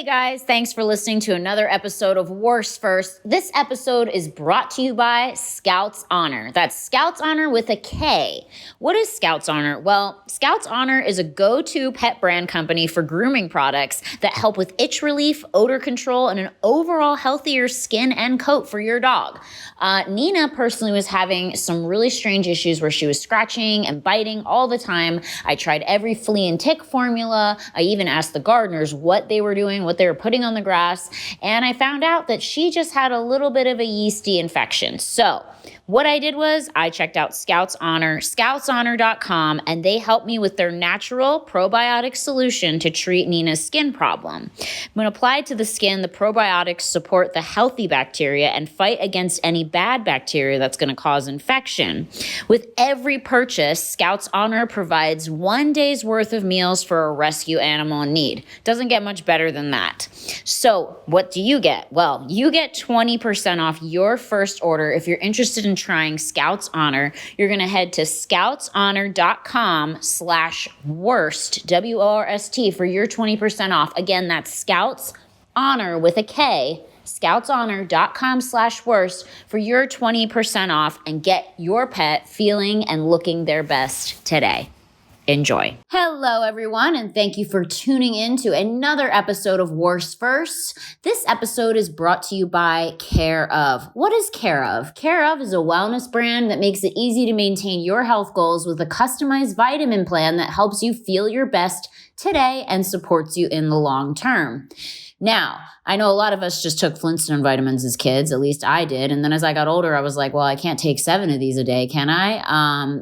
Hey guys, thanks for listening to another episode of Worst First. This episode is brought to you by Scouts Honor. That's Scouts Honor with a K. What is Scouts Honor? Well, Scouts Honor is a go-to pet brand company for grooming products that help with itch relief, odor control, and an overall healthier skin and coat for your dog. Nina personally was having some really strange issues where she was scratching and biting all the time. I tried every flea and tick formula. I even asked the gardeners what they were doing, what they were putting on the grass, and I found out that she just had a little bit of a yeasty infection. So what I did was I checked out Scouts Honor, scoutshonor.com, and they helped me with their natural probiotic solution to treat Nina's skin problem. When applied to the skin, the probiotics support the healthy bacteria and fight against any bad bacteria that's going to cause infection. With every purchase, Scouts Honor provides 1 day's worth of meals for a rescue animal in need. Doesn't get much better than that. So what do you get? Well, you get 20% off your first order. If you're interested in trying Scouts Honor, you're going to head to scoutshonor.com/worst, W-O-R-S-T, for your 20% off. Again, that's Scouts Honor with a K, scoutshonor.com/worst for your 20% off and get your pet feeling and looking their best today. Enjoy. Hello, everyone, and thank you for tuning in to another episode of Worst First. This episode is brought to you by Care Of. What is Care Of? Care Of is a wellness brand that makes it easy to maintain your health goals with a customized vitamin plan that helps you feel your best today and supports you in the long term. Now, I know a lot of us just took Flintstone vitamins as kids, at least I did. And then as I got older, I was like, well, I can't take 7 of these a day, can I?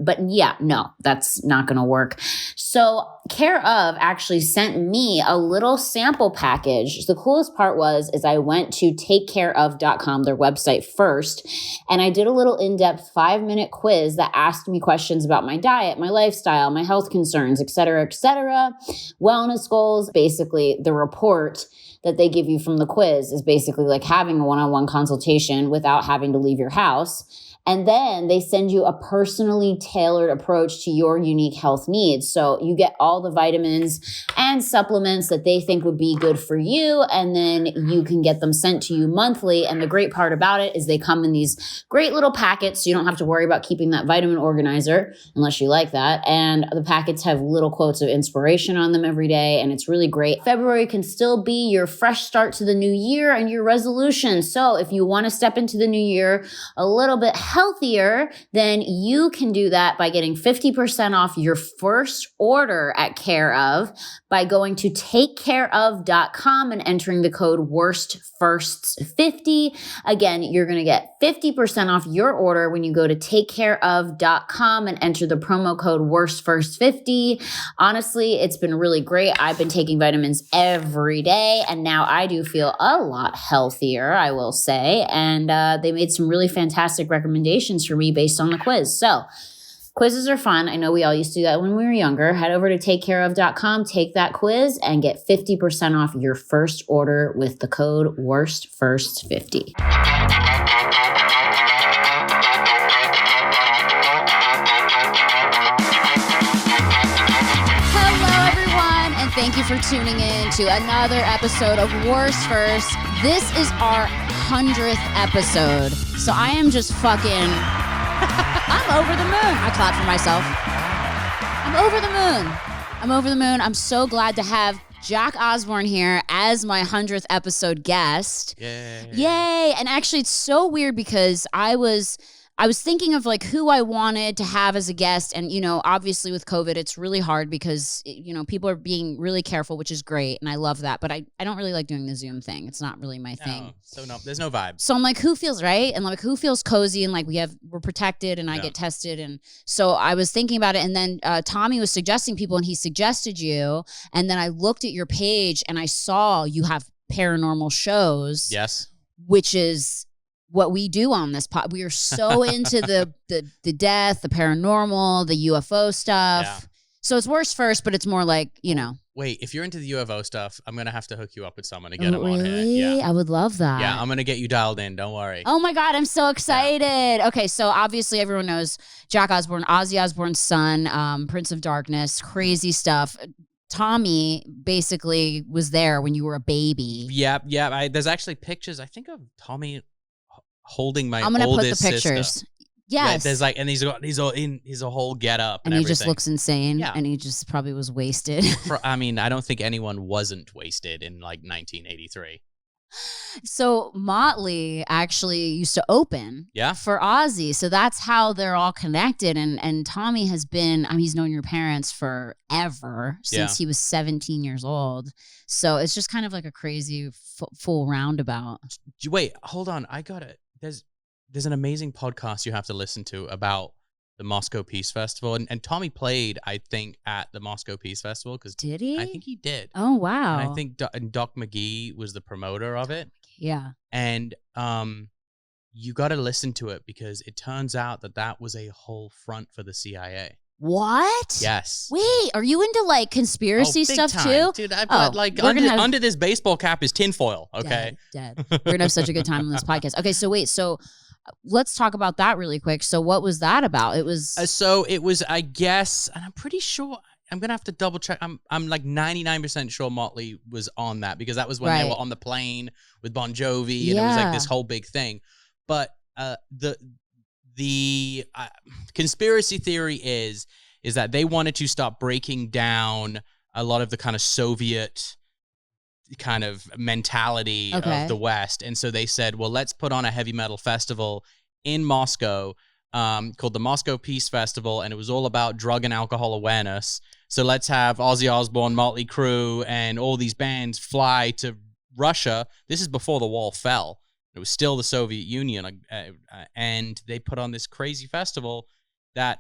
But yeah, no, that's not going to work. So Care Of actually sent me a little sample package. The coolest part is I went to takecareof.com, their website first, and I did a little in-depth 5-minute quiz that asked me questions about my diet, my lifestyle, my health concerns, et cetera, wellness goals, basically the report that they give you from the quiz is basically like having a one-on-one consultation without having to leave your house. And then they send you a personally tailored approach to your unique health needs. So you get all the vitamins and supplements that they think would be good for you. And then you can get them sent to you monthly. And the great part about it is they come in these great little packets. So you don't have to worry about keeping that vitamin organizer unless you like that. And the packets have little quotes of inspiration on them every day. And it's really great. February can still be your fresh start to the new year and your resolution. So if you want to step into the new year a little bit healthier, then you can do that by getting 50% off your first order at Care Of by going to takecareof.com and entering the code WORSTFIRSTS50. Again, you're going to get 50% off your order when you go to takecareof.com and enter the promo code WORSTFIRSTS50. Honestly, it's been really great. I've been taking vitamins every day, and now I do feel a lot healthier, I will say. And they made some really fantastic recommendations for me based on the quiz. So quizzes are fun. I know we all used to do that when we were younger. Head over to takecareof.com, take that quiz, and get 50% off your first order with the code WORSTFIRST50. Hello, everyone, and thank you for tuning in to another episode of Worst First. This is our 100th episode. So I am just fucking, I'm over the moon. I clap for myself. I'm over the moon. I'm so glad to have Jack Osbourne here as my 100th episode guest. Yay. And actually it's so weird because I was thinking of like who I wanted to have as a guest. And, you know, obviously with COVID, it's really hard because, you know, people are being really careful, which is great. And I love that. But I don't really like doing the Zoom thing. It's not really my thing. So no, there's no vibe. So I'm like, who feels right? And like, who feels cozy? And like, we're protected and I get tested. And so I was thinking about it. And then Tommy was suggesting people and he suggested you. And then I looked at your page and I saw you have paranormal shows. Yes. Which is what we do on this pod. We are so into the death, the paranormal, the UFO stuff. Yeah. So it's Worst First, but it's more like, you know. Wait, if you're into the UFO stuff, I'm going to have to hook you up with someone to get them on here. Yeah. I would love that. Yeah, I'm going to get you dialed in. Don't worry. Oh my God, I'm so excited. Yeah. Okay, so obviously everyone knows Jack Osbourne, Ozzy Osbourne's son, Prince of Darkness, crazy stuff. Tommy basically was there when you were a baby. Yeah. There's actually pictures, I think, of Tommy holding my I'm gonna put the oldest pictures. sister. Yes. Yeah, there's like, and he's a whole get up and and he just looks insane. Yeah. And he just probably was wasted. I mean, I don't think anyone wasn't wasted in like 1983. So Motley actually used to open for Ozzy. So that's how they're all connected. And Tommy has been, I mean, he's known your parents forever since he was 17 years old. So it's just kind of like a crazy full roundabout. Wait, hold on. I got it. There's an amazing podcast you have to listen to about the Moscow Peace Festival. And Tommy played, I think, at the Moscow Peace Festival. Did he? I think he did. Oh, wow. And I think Doc McGee was the promoter of it. Yeah. And you got to listen to it because it turns out that was a whole front for the CIA. What? Yes. Wait, are you into like conspiracy stuff time. too? Dude, I've got like under this baseball cap is tinfoil. Okay. Dead. We're going to have such a good time on this podcast. Okay, so wait, let's talk about that really quick. So what was that about? It was I guess, and I'm pretty sure I'm gonna have to double check. I'm like 99% sure Motley was on that because that was when they were on the plane with Bon Jovi and it was like this whole big thing. But the conspiracy theory is that they wanted to start breaking down a lot of the kind of Soviet kind of mentality of the West. And so they said, well, let's put on a heavy metal festival in Moscow called the Moscow Peace Festival. And it was all about drug and alcohol awareness. So let's have Ozzy Osbourne, Motley Crue, and all these bands fly to Russia. This is before the wall fell. It was still the Soviet Union. And they put on this crazy festival that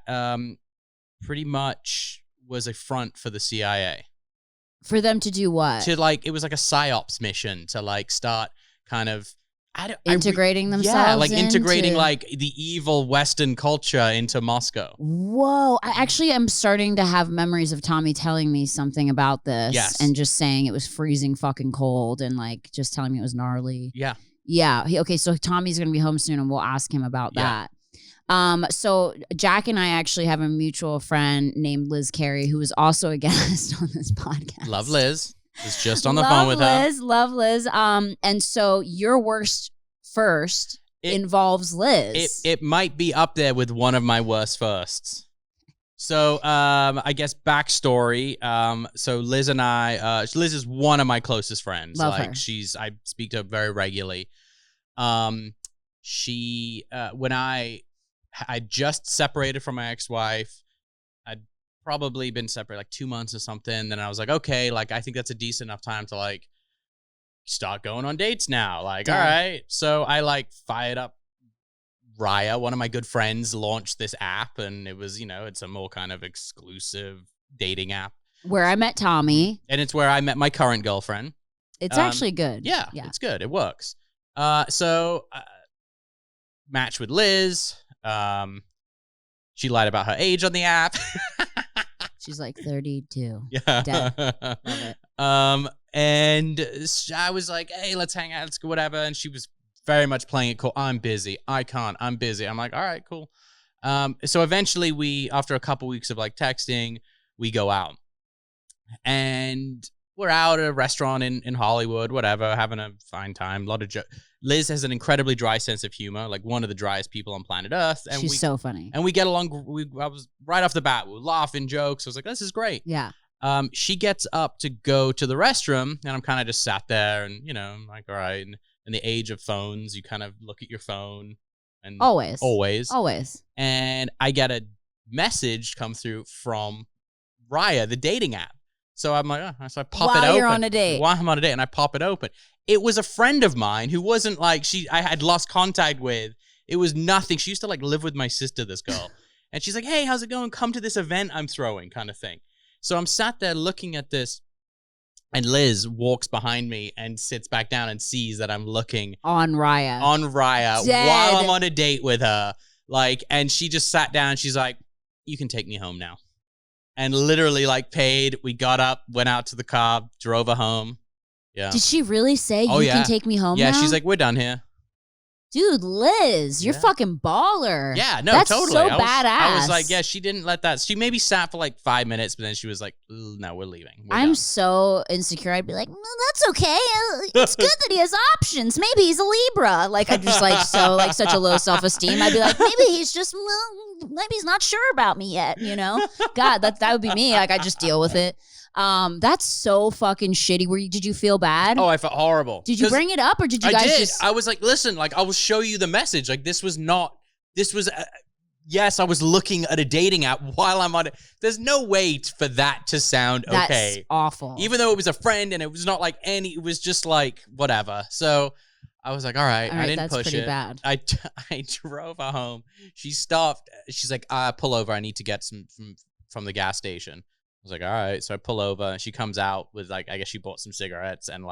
pretty much was a front for the CIA. For them to do what? To like, it was like a psyops mission to like start kind of integrating themselves. Yeah, like integrating like the evil Western culture into Moscow. Whoa. I actually am starting to have memories of Tommy telling me something about this and just saying it was freezing fucking cold and like just telling me it was gnarly. Yeah. Yeah. Okay. So Tommy's going to be home soon and we'll ask him about that. So Jack and I actually have a mutual friend named Liz Carey, who is also a guest on this podcast. Love Liz. Was just on the phone with her. Love Liz. And so your worst first involves Liz. It might be up there with one of my worst firsts. So I guess backstory. So Liz and I, Liz is one of my closest friends. Love her. I speak to her very regularly. She when I just separated from my ex-wife. I'd probably been separated like 2 months or something. Then I was like, okay, like I think that's a decent enough time to like start going on dates now. Like, all right. So I like fired up Raya. One of my good friends launched this app and it was, it's a more kind of exclusive dating app. Where I met Tommy. And it's where I met my current girlfriend. It's actually good. Yeah, it's good. It works. So matched with Liz. She lied about her age on the app. She's like 32. Yeah. Dead. Love it. And I was like, hey, let's hang out. Let's go, whatever. And she was very much playing it cool. I'm busy. I can't. I'm busy. I'm like, all right, cool. So eventually after a couple weeks of like texting, we go out. And we're out at a restaurant in Hollywood, whatever, having a fine time. A lot of Liz has an incredibly dry sense of humor, like one of the driest people on planet Earth. And she's so funny. And we get along. I was right off the bat, we were laughing, jokes. I was like, this is great. Yeah. She gets up to go to the restroom, and I'm kind of just sat there, and I'm like, all right. And in the age of phones, you kind of look at your phone, and always. And I get a message come through from Raya, the dating app. So I'm like, so I pop it open. While you're on a date. While I'm on a date, and I pop it open. It was a friend of mine who wasn't like I had lost contact with. It was nothing. She used to like live with my sister, this girl. And she's like, hey, how's it going? Come to this event I'm throwing, kind of thing. So I'm sat there looking at this, and Liz walks behind me and sits back down and sees that I'm looking on Raya while I'm on a date with her. Like, and she just sat down. She's like, you can take me home now. And literally like paid. We got up, went out to the car, drove her home. Yeah. Did she really say you can take me home now? Yeah, she's like, we're done here. Dude, Liz, you're fucking baller. Yeah, no, That's totally. So badass. I was like, yeah, she didn't let that. She maybe sat for like 5 minutes, but then she was like, no, we're leaving. I'm done. So insecure. I'd be like, no, that's okay. It's good that he has options. Maybe he's a Libra. Like, I just like such a low self-esteem. I'd be like, maybe he's just, maybe he's not sure about me yet, you know? God, that would be me. Like, I just deal with it. That's so fucking shitty. Did you feel bad? Oh, I felt horrible. Did you bring it up or did you guys just? I was like, listen, like I will show you the message. Like this was yes, I was looking at a dating app while I'm on it. There's no way for that to sound okay. That's awful. Even though it was a friend and it was not like it was just like whatever. So I was like, all right, I didn't push it. Bad. I drove her home. She stopped. She's like, pull over. I need to get some from the gas station. I was like, all right. So I pull over and she comes out with like, I guess she bought some cigarettes and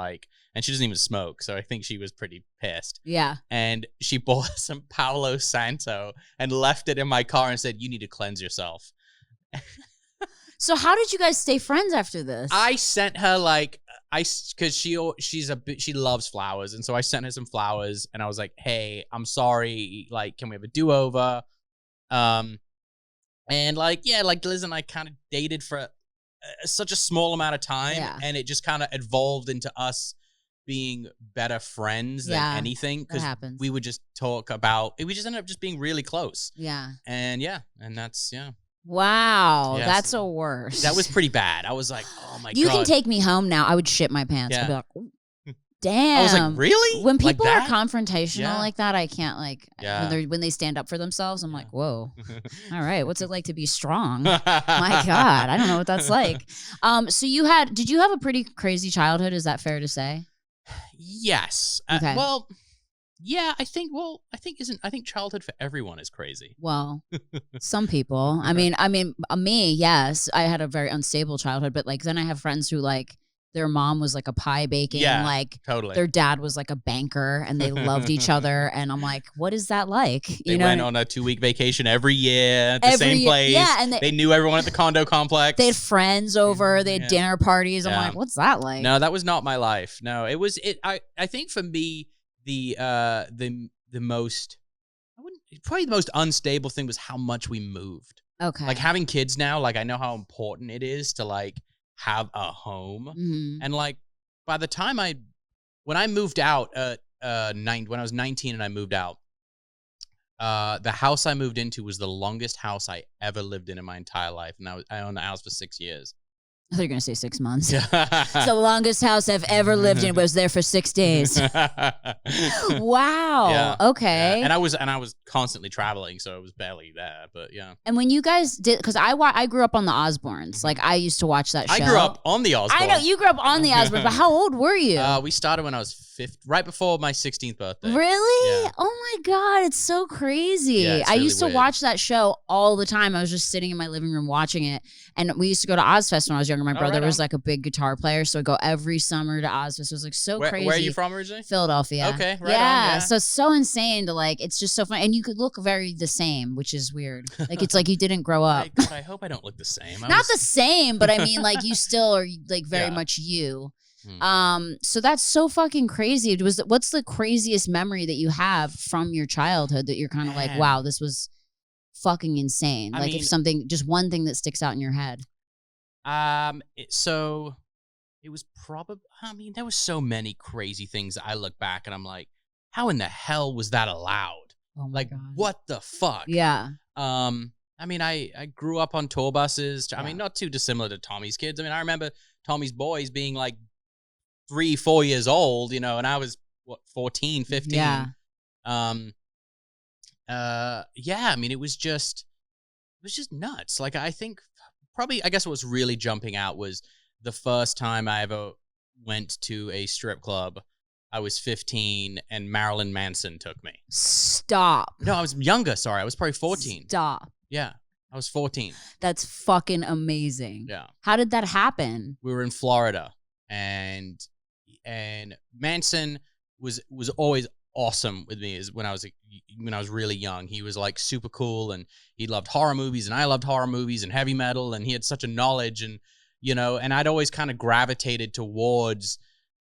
she doesn't even smoke. So I think she was pretty pissed. Yeah. And she bought some Palo Santo and left it in my car and said, you need to cleanse yourself. So how did you guys stay friends after this? I sent her cause she loves flowers. And so I sent her some flowers and I was like, hey, I'm sorry. Like, can we have a do-over? And Liz and I kind of dated for such a small amount of time, and it just kind of evolved into us being better friends than anything because we would just talk about it. We just ended up just being really close. Yeah. And that's Wow, that's a worst. That was pretty bad. I was like, oh my God. You can take me home now. I would shit my pants. I'd be like, ooh. Damn. I was like, really? When people are confrontational like that, I can't when they stand up for themselves, I'm like, whoa. All right. What's it like to be strong? My God. I don't know what that's like. So did you have a pretty crazy childhood? Is that fair to say? Yes. Okay. Well, yeah, I think childhood for everyone is crazy. Well, some people, I mean, me, yes, I had a very unstable childhood, but like, then I have friends who like, their mom was like a pie baking, totally. Their dad was like a banker, and they loved each other. And I'm like, what is that like? They went on a 2-week vacation every year at the same place. Yeah, and they knew everyone at the condo complex. They had friends over. They had dinner parties. I'm like, what's that like? No, that was not my life. No, it was it. I think for me, the most probably the most unstable thing was how much we moved. Okay, like having kids now. Like I know how important it is to like have a home. And like by the time when I moved out when I was 19 and I moved out, the house I moved into was the longest house I ever lived in my entire life, and I owned the house for 6 years. I thought you were going to say 6 months. It's the longest house I've ever lived in. Was there for 6 days. Wow. Yeah. Okay. Yeah. And I was constantly traveling, so I was barely there. But yeah. And when you guys did, because I grew up on the Osbournes. Like I used to watch that show. I grew up on the Osbournes. I know you grew up on the Osbournes, but how old were you? We started when I was 5, right before my 16th birthday. Really? Yeah. Oh my God, it's so crazy. Yeah, it's I really used to weird. watch that show all the time. I was just sitting in my living room watching it, and we used to go to Ozfest when I was younger. My brother was like a big guitar player, so I'd go every summer to Ozfest. It was like so crazy. Where are you from originally? Philadelphia. Okay, right yeah. on, So it's so insane to like. It's just so fun, and you could look very the same, which is weird. Like it's like you didn't grow up. I hope I don't look the same. Not the same, but I mean, like you still are like very much you. So that's so fucking crazy. What's the craziest memory that you have from your childhood that you're kind of like, wow, this was fucking insane? I mean, if something, just one thing that sticks out in your head. So it was probably, I mean, there was so many crazy things that I look back and I'm like, how in the hell was that allowed? Oh my God. What the fuck? Yeah. I mean, I grew up on tour buses. I mean, not too dissimilar to Tommy's kids. I mean, I remember Tommy's boys being like 3-4 years old, you know, and I was 14, 15. Yeah. I mean, it was just nuts. Like, I think I guess what was really jumping out was the first time I ever went to a strip club. I was 15 and Marilyn Manson took me. Stop. No, I was younger. Sorry. I was probably 14. Stop. Yeah. I was 14. That's fucking amazing. Yeah. How did that happen? We were in Florida and Manson was always awesome with me when I was really young. He was like super cool and he loved horror movies and I loved horror movies and heavy metal and he had such a knowledge and, you know, and I'd always kind of gravitated towards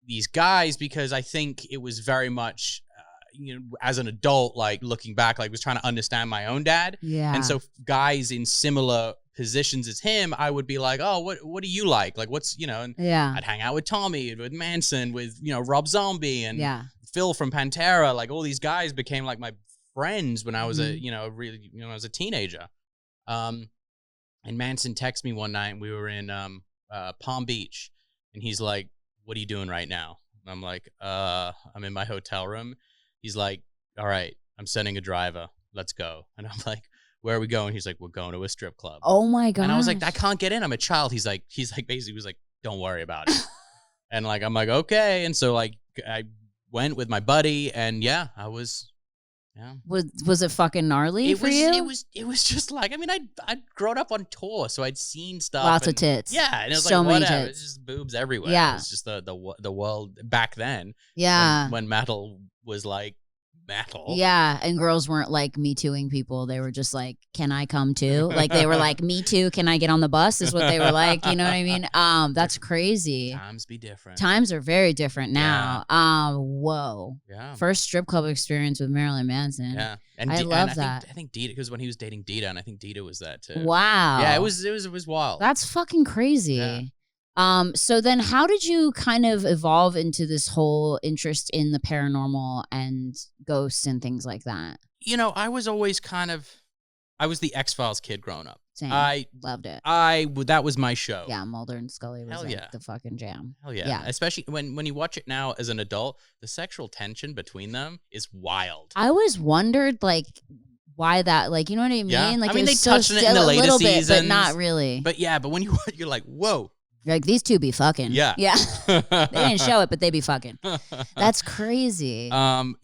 these guys because I think it was very much, as an adult, like looking back, like was trying to understand my own dad. Yeah. And so guys in similar positions as him, I would be like, oh, what do you like? Like, what's, and I'd hang out with Tommy, with Manson, with, Rob Zombie and Phil from Pantera. Like all these guys became like my friends when I was I was a teenager. And Manson texted me one night and we were in Palm Beach and he's like, what are you doing right now? And I'm like, I'm in my hotel room. He's like, all right, I'm sending a driver. Let's go. And I'm like, where are we going? He's like, we're going to a strip club. Oh my God. And I was like, I can't get in. I'm a child. He's like, basically was like, don't worry about it. And like, I'm like, okay. And so like, I went with my buddy and I was, Was it fucking gnarly for you? It was just like, I mean, I'd grown up on tour, so I'd seen stuff. Lots of tits. Yeah. And it was so like, whatever. many tits. It's just boobs everywhere. Yeah. It was just the world back then. Yeah. When metal was like, metal. Yeah, and girls weren't like Me Tooing people. They were just like, can I come too? Like they were like, me too, can I get on the bus is what they were like, you know what I mean? That's crazy. Times be different. Times are very different now. Whoa. Yeah. First strip club experience with Marilyn Manson. Yeah. And I love that. I think Dita, because when he was dating Dita, and I think Dita was that too. Wow. Yeah, it was wild. That's fucking crazy. Yeah. So then how did you kind of evolve into this whole interest in the paranormal and ghosts and things like that? I was always I was the X-Files kid growing up. Same. I loved it. That was my show. Yeah, Mulder and Scully was the fucking jam. Hell yeah. Especially when you watch it now as an adult, the sexual tension between them is wild. I always wondered like why that, like, you know what I mean? Yeah. Like I mean, it they was touched on it in the later seasons, but not really. But yeah, but when you're like, whoa. You're like, these two be fucking. Yeah. Yeah. They didn't show it, but they be fucking. That's crazy.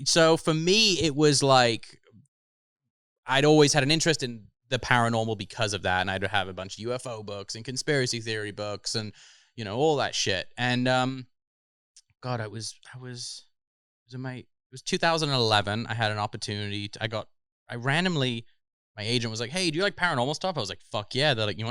So for me, it was like, I'd always had an interest in the paranormal because of that. And I'd have a bunch of UFO books and conspiracy theory books and, all that shit. And, God, it was 2011. I had an opportunity. My agent was like, hey, do you like paranormal stuff? I was like, fuck yeah. They're like, you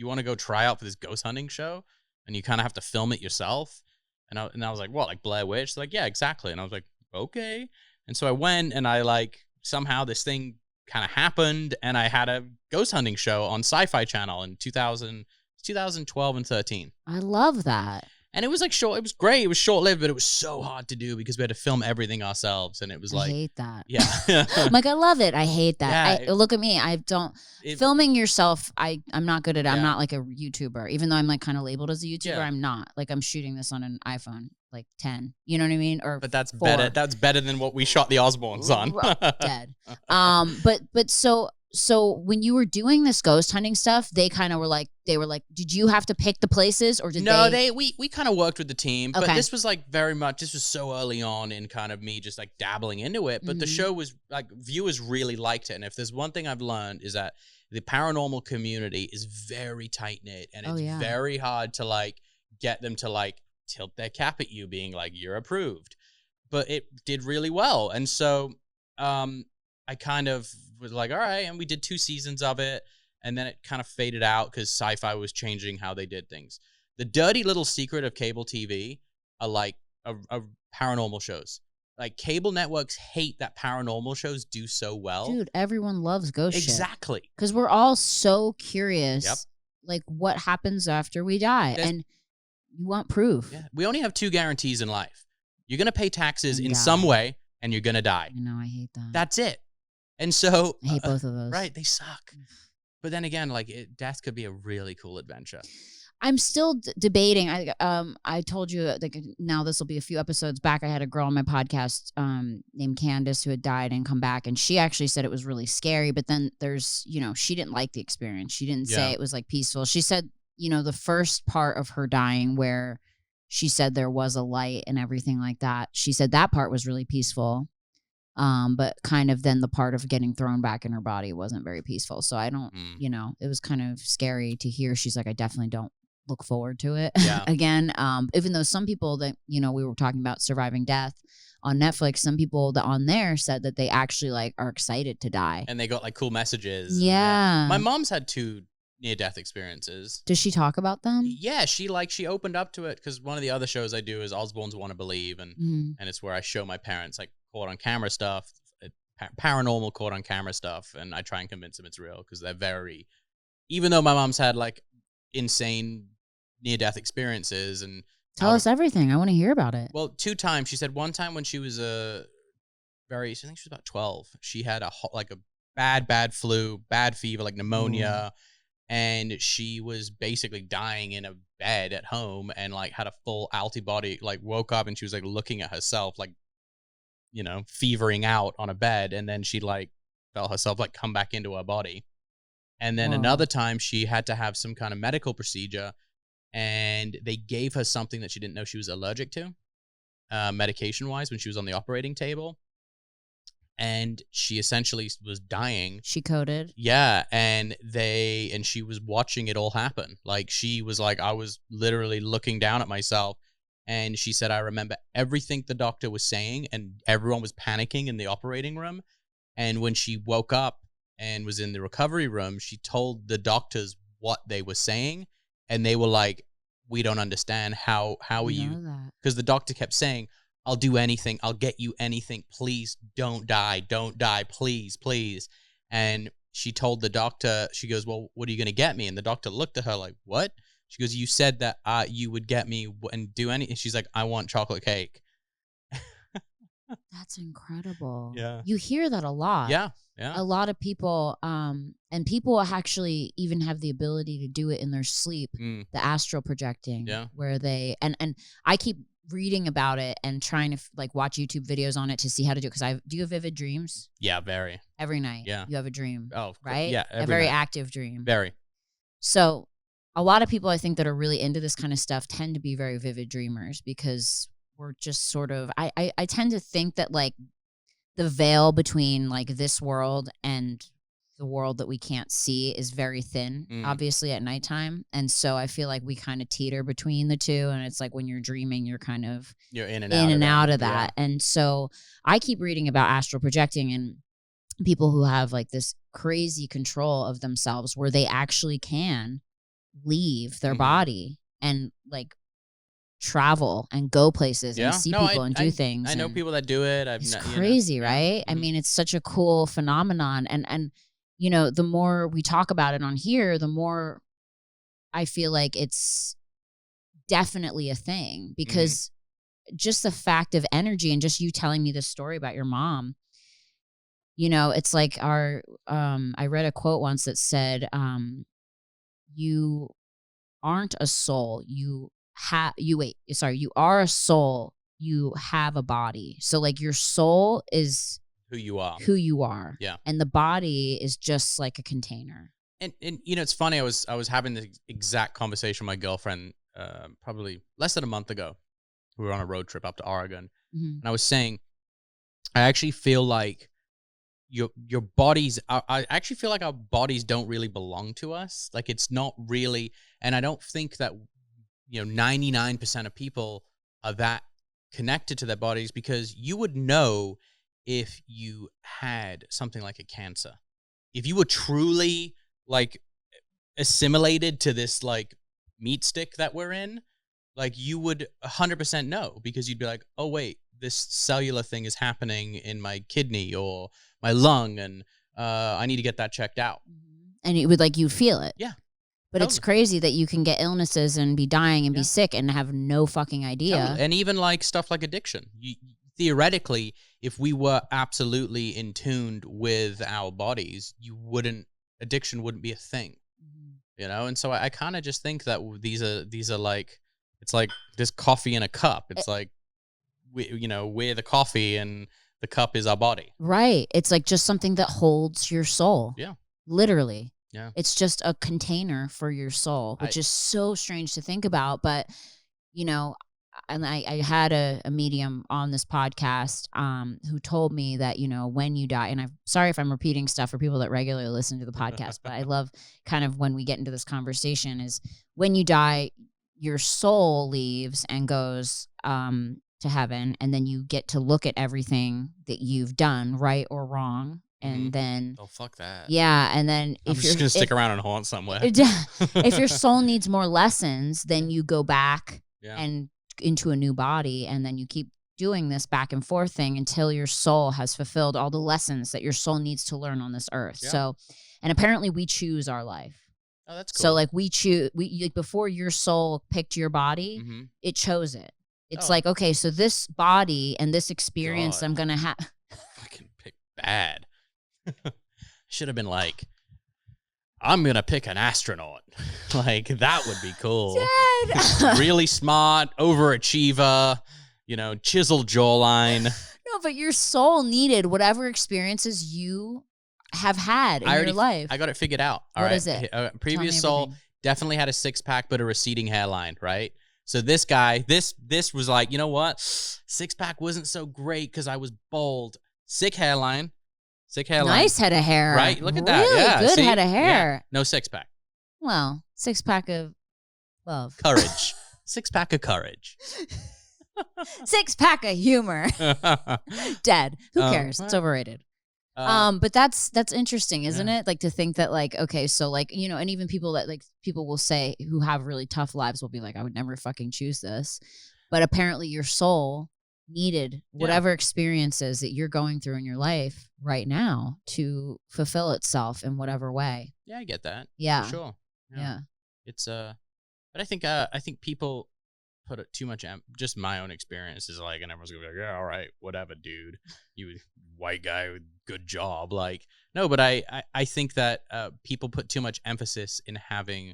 want to go try out for this ghost hunting show? And you kind of have to film it yourself. And I was like, what, like Blair Witch? They're like, yeah, exactly. And I was like, okay. And so I went and I like, somehow this thing kind of happened and I had a ghost hunting show on Sci-Fi Channel in 2012 and 13. I love that. And it was like short. It was great. It was short-lived, but it was so hard to do because we had to film everything ourselves. And it was like, I hate that. Yeah. I'm like, I love it. I hate that. Yeah, look at me. I don't filming yourself. I'm not good at it. I'm not like a YouTuber, even though I'm like kind of labeled as a YouTuber. Yeah. I'm not. Like I'm shooting this on an iPhone, like 10. You know what I mean? But that's 4. Better. That's better than what we shot the Osbournes on. Dead. But so when you were doing this ghost hunting stuff, they were like, did you have to pick the places or did they? We kind of worked with the team, but Okay. this was like this was so early on in kind of me just like dabbling into it. But the show was like, viewers really liked it. And if there's one thing I've learned is that the paranormal community is very tight knit and it's very hard to like get them to like tilt their cap at you being like, you're approved. But it did really well. And so, I kind of was like, all right. And we did 2 seasons of it. And then it kind of faded out because sci-fi was changing how they did things. The dirty little secret of cable TV are like a paranormal shows. Like cable networks hate that paranormal shows do so well. Dude, everyone loves ghost exactly. shit. Because we're all so curious. Yep. Like what happens after we die. And you want proof. Yeah. We only have 2 guarantees in life. You're going to pay taxes in some way and you're going to die. I know, I hate that. That's it. And so I hate both of those. Right, they suck. But then again, like death could be a really cool adventure. I'm still debating. I told you like now this will be a few episodes back. I had a girl on my podcast named Candace who had died and come back, and she actually said it was really scary. But then there's she didn't like the experience. She didn't say it was like peaceful. She said the first part of her dying where she said there was a light and everything like that. She said that part was really peaceful. But kind of then the part of getting thrown back in her body wasn't very peaceful. So I don't, it was kind of scary to hear. She's like, I definitely don't look forward to it again. Even though some people that, we were talking about Surviving Death on Netflix, some people that on there said that they actually like are excited to die. And they got like cool messages. Yeah. My mom's had 2 near-death experiences. Does she talk about them? Yeah, she opened up to it because one of the other shows I do is Osbourne's Want to Believe, and it's where I show my parents like caught on camera stuff, paranormal caught on camera stuff, and I try and convince them it's real because they're very, even though my mom's had like insane near-death experiences and tell us everything. I want to hear about it. Well, 2 times. She said one time when she was I think she was about 12. She had a bad flu, bad fever, like pneumonia, and she was basically dying in a bed at home and like had a full antibody. Like woke up and she was like looking at herself, like fevering out on a bed, and then she like felt herself like come back into her body. And then another time she had to have some kind of medical procedure, and they gave her something that she didn't know she was allergic to, medication-wise, when she was on the operating table. And she essentially was dying. She coded. Yeah, and she was watching it all happen. Like, she was like, I was literally looking down at myself, and she said, I remember everything the doctor was saying, and everyone was panicking in the operating room. And when she woke up and was in the recovery room, she told the doctors what they were saying, and they were like, we don't understand. How are you? Because the doctor kept saying, I'll do anything. I'll get you anything. Please don't die. Don't die. Please, please. And she told the doctor, she goes, well, what are you going to get me? And the doctor looked at her like, what? She goes, you said that you would get me and do anything. She's like, I want chocolate cake. That's incredible. Yeah. You hear that a lot. Yeah. Yeah. A lot of people, and people actually even have the ability to do it in their sleep, the astral projecting, where they, and I keep reading about it and trying to like watch YouTube videos on it to see how to do it. Cause do you have vivid dreams? Yeah, very. Every night. Yeah. You have a dream. Oh, right? Yeah. A very active dream. Very. So a lot of people I think that are really into this kind of stuff tend to be very vivid dreamers because we're just sort of, I tend to think that like the veil between like this world and the world that we can't see is very thin, obviously at nighttime. And so I feel like we kind of teeter between the two. And it's like when you're dreaming, you're kind of in and out of that. Yeah. And so I keep reading about astral projecting and people who have like this crazy control of themselves where they actually can leave their body and like travel and go places and see people and do things. I know people that do it. It's crazy, right? I mean, it's such a cool phenomenon. And the more we talk about it on here, the more I feel like it's definitely a thing because just the fact of energy and just you telling me this story about your mom, it's like I read a quote once that said, you aren't a soul. You are a soul. You have a body. So like your soul is who you are. Yeah. And the body is just like a container. And it's funny. I was having the exact conversation with my girlfriend probably less than a month ago. We were on a road trip up to Oregon, and I was saying, I actually feel like your bodies. I actually feel like our bodies don't really belong to us. Like it's not really, and I don't think that 99% of people are that connected to their bodies because you would know if you had something like a cancer. If you were truly like assimilated to this like meat stick that we're in, like you would 100% know because you'd be like, oh wait, this cellular thing is happening in my kidney or my lung and I need to get that checked out. And it would like you'd feel it. Yeah. But it's crazy that you can get illnesses and be dying and be sick and have no fucking idea. Totally. And even like stuff like addiction. Theoretically, if we were absolutely in tune with our bodies, addiction wouldn't be a thing. And so I kind of just think that these are like, it's like this coffee in a cup. It's like, we're the coffee and the cup is our body. Right. It's like just something that holds your soul. Yeah. Literally. Yeah. It's just a container for your soul, which is so strange to think about. But, and I had a medium on this podcast who told me that, when you die, and I'm sorry if I'm repeating stuff for people that regularly listen to the podcast, but I love kind of when we get into this conversation is when you die, your soul leaves and goes to heaven, and then you get to look at everything that you've done, right or wrong. And then fuck that. Yeah, and then I'm just gonna stick around and haunt somewhere. If your soul needs more lessons, then you go back and into a new body, and then you keep doing this back and forth thing until your soul has fulfilled all the lessons that your soul needs to learn on this earth. Yeah. So, and apparently we choose our life. Oh, that's cool. So like we like before your soul picked your body, it chose it. It's like, okay, so this body and this experience I'm going to have. Fucking pick bad. Should have been like, I'm going to pick an astronaut. Like, that would be cool. Dad. Really smart, overachiever, chiseled jawline. No, but your soul needed whatever experiences you have had in your life. I got it figured out. What is it? Previous soul definitely had a six-pack, but a receding hairline, right? So this guy, this was like, you know what? Six-pack wasn't so great because I was bald. Sick hairline. Nice head of hair. Right? Look at that. Really yeah, good see? head of hair. Yeah. No six-pack. Well, six-pack of love. Courage. Six-pack of courage. Six-pack of humor. Dead. Who cares? It's overrated. But that's interesting, isn't it? Like to think that like, okay, so like, and even people that like people will say who have really tough lives will be like, I would never fucking choose this. But apparently your soul needed whatever experiences that you're going through in your life right now to fulfill itself in whatever way. Yeah, I get that. Yeah. For sure. Yeah. It's but I think people put too much just my own experience is like, and everyone's gonna be like, yeah, all right, whatever, dude, you white guy with good job. Like, no, but I think that people put too much emphasis in having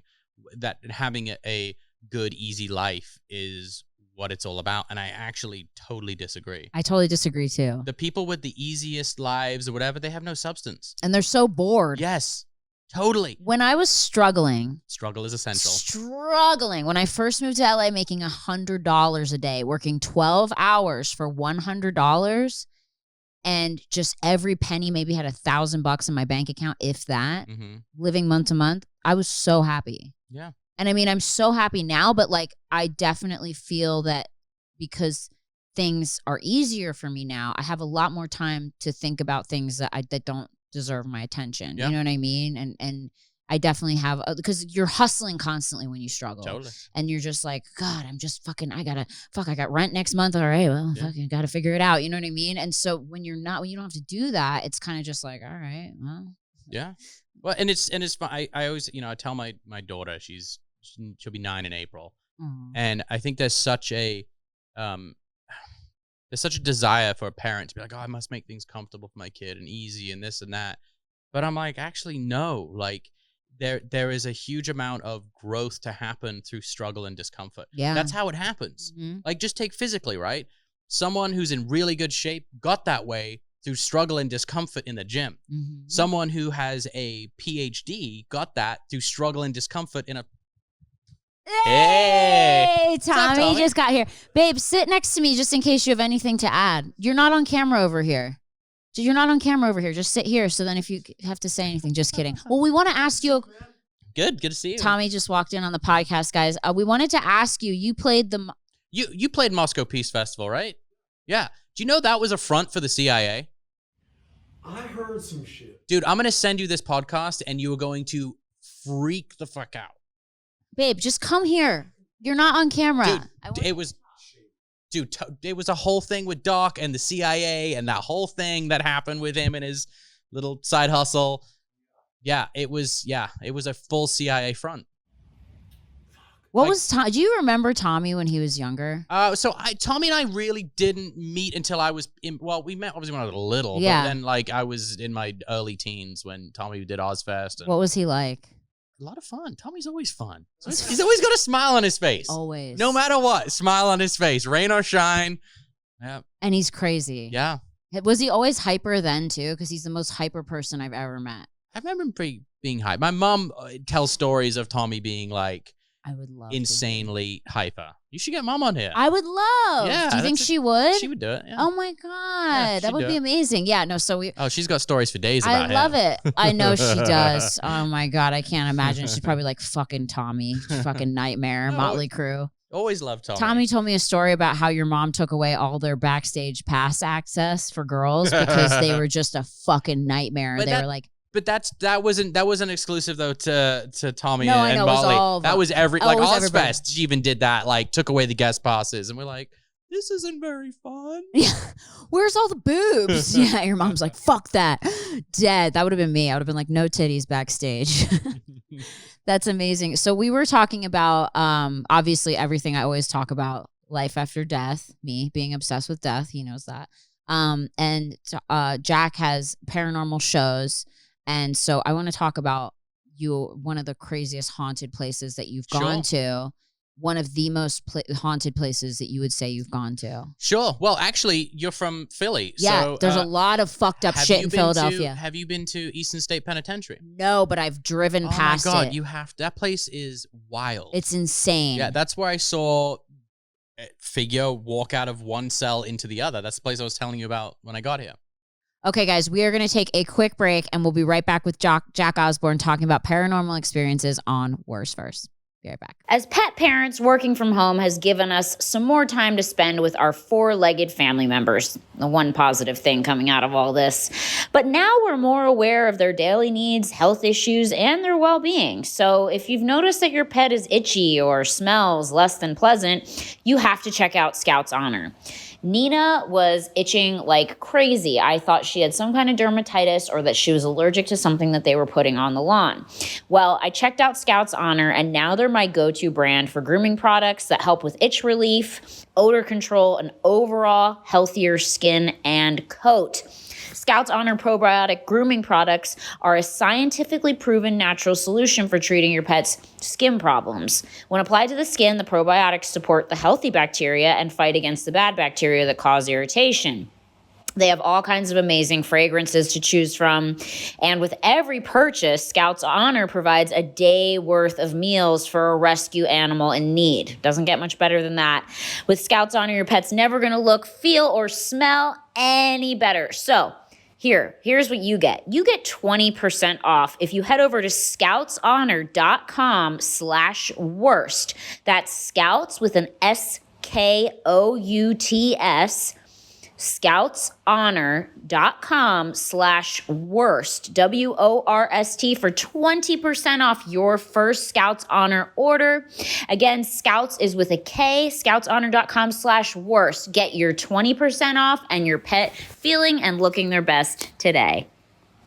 a good, easy life is what it's all about, and I actually totally disagree. I totally disagree too. The people with the easiest lives or whatever, they have no substance. And they're so bored. Yes. Totally. When I was struggling. Struggle is essential. When I first moved to LA making $100 a day, working 12 hours for $100, and just every penny maybe had $1,000 in my bank account, if that, living month to month, I was so happy. Yeah. And I mean, I'm so happy now, but like, I definitely feel that because things are easier for me now, I have a lot more time to think about things that don't deserve my attention. Yeah. You know what I mean? And I definitely have, because you're hustling constantly when you struggle. Totally. And you're just like, God, I'm just fucking, I got rent next month. All right, well, fucking gotta figure it out. You know what I mean? And so when you don't have to do that, it's kind of just like, all right, well. Yeah. Well, and it's fun. I always, I tell my daughter, she'll be 9 in April. And I think there's such a desire for a parent to be like, oh, I must make things comfortable for my kid and easy and this and that. But I'm like, actually, no. Like, there is a huge amount of growth to happen through struggle and discomfort. Yeah. That's how it happens. Like, just take physically, right? Someone who's in really good shape got that way through struggle and discomfort in the gym. Someone who has a PhD got that through struggle and discomfort in a... Hey, Tommy just got here. Babe, sit next to me just in case you have anything to add. You're not on camera over here. Just sit here. So then if you have to say anything, just kidding. Well, we want to ask you. Good to see you. Tommy just walked in on the podcast, guys. We wanted to ask you, you played You played Moscow Peace Festival, right? Yeah. Do you know that was a front for the CIA? I heard some shit. Dude, I'm going to send you this podcast and you are going to freak the fuck out. Babe, just come here. You're not on camera. Dude, it was a whole thing with Doc and the CIA and that whole thing that happened with him and his little side hustle. Yeah, it was a full CIA front. Do you remember Tommy when he was younger? Tommy and I really didn't meet until I was we met obviously when I was little, but then like I was in my early teens when Tommy did Ozfest. What was he like? A lot of fun. Tommy's always fun. He's always got a smile on his face. Always. No matter what, smile on his face, rain or shine. Yeah. And he's crazy. Yeah. Was he always hyper then too? Because he's the most hyper person I've ever met. I remember him being hyper. My mom tells stories of Tommy being like, I would love insanely hyper. You should get mom on here. I would love. Yeah, do you think she would? She would do it. Yeah. Oh my God. That would be amazing. Yeah, no, so we. Oh, she's got stories for days about him. I love it. I know she does. Oh my God. I can't imagine. She's probably like, fucking Tommy. Fucking nightmare. Motley Crue. Always loved Tommy. Tommy told me a story about how your mom took away all their backstage pass access for girls because they were just a fucking nightmare. But they were like. But that wasn't exclusive though to Tommy and Motley. That was Ozfest. She even did that. Like took away the guest passes, and we're like, this isn't very fun. Yeah. Where's all the boobs? Yeah, your mom's like, fuck that. Dead. That would have been me. I would have been like, no titties backstage. That's amazing. So we were talking about, obviously, everything I always talk about, life after death, me being obsessed with death. He knows that. And Jack has paranormal shows. And so I want to talk about one of the craziest haunted places that you've gone to. One of the most haunted places that you would say you've gone to. Sure. Well, actually, you're from Philly. Yeah, so, there's a lot of fucked up shit in Philadelphia. Have you been to Eastern State Penitentiary? No, but I've driven past it. Oh my God, you have. That place is wild. It's insane. Yeah, that's where I saw a figure walk out of one cell into the other. That's the place I was telling you about when I got here. Okay, guys, we are going to take a quick break, and we'll be right back with Jack Osbourne talking about paranormal experiences on Worst First. Be right back. As pet parents, working from home has given us some more time to spend with our four-legged family members. The one positive thing coming out of all this. But now we're more aware of their daily needs, health issues, and their well-being. So if you've noticed that your pet is itchy or smells less than pleasant, you have to check out Scout's Honor. Nina was itching like crazy. I thought she had some kind of dermatitis or that she was allergic to something that they were putting on the lawn. Well, I checked out Scout's Honor, and now they're my go-to brand for grooming products that help with itch relief, odor control, and overall healthier skin and coat. Scout's Honor probiotic grooming products are a scientifically proven natural solution for treating your pet's skin problems. When applied to the skin, the probiotics support the healthy bacteria and fight against the bad bacteria that cause irritation. They have all kinds of amazing fragrances to choose from. And with every purchase, Scout's Honor provides a day worth of meals for a rescue animal in need. Doesn't get much better than that. With Scout's Honor, your pet's never going to look, feel, or smell any better. So here's what you get. You get 20% off if you head over to scoutshonor.com/worst. That's Scouts with an SKOUTS. scoutshonor.com/worst, WORST, for 20% off your first Scouts Honor order. Again, Scouts is with a K, scoutshonor.com/worst. Get your 20% off and your pet feeling and looking their best today.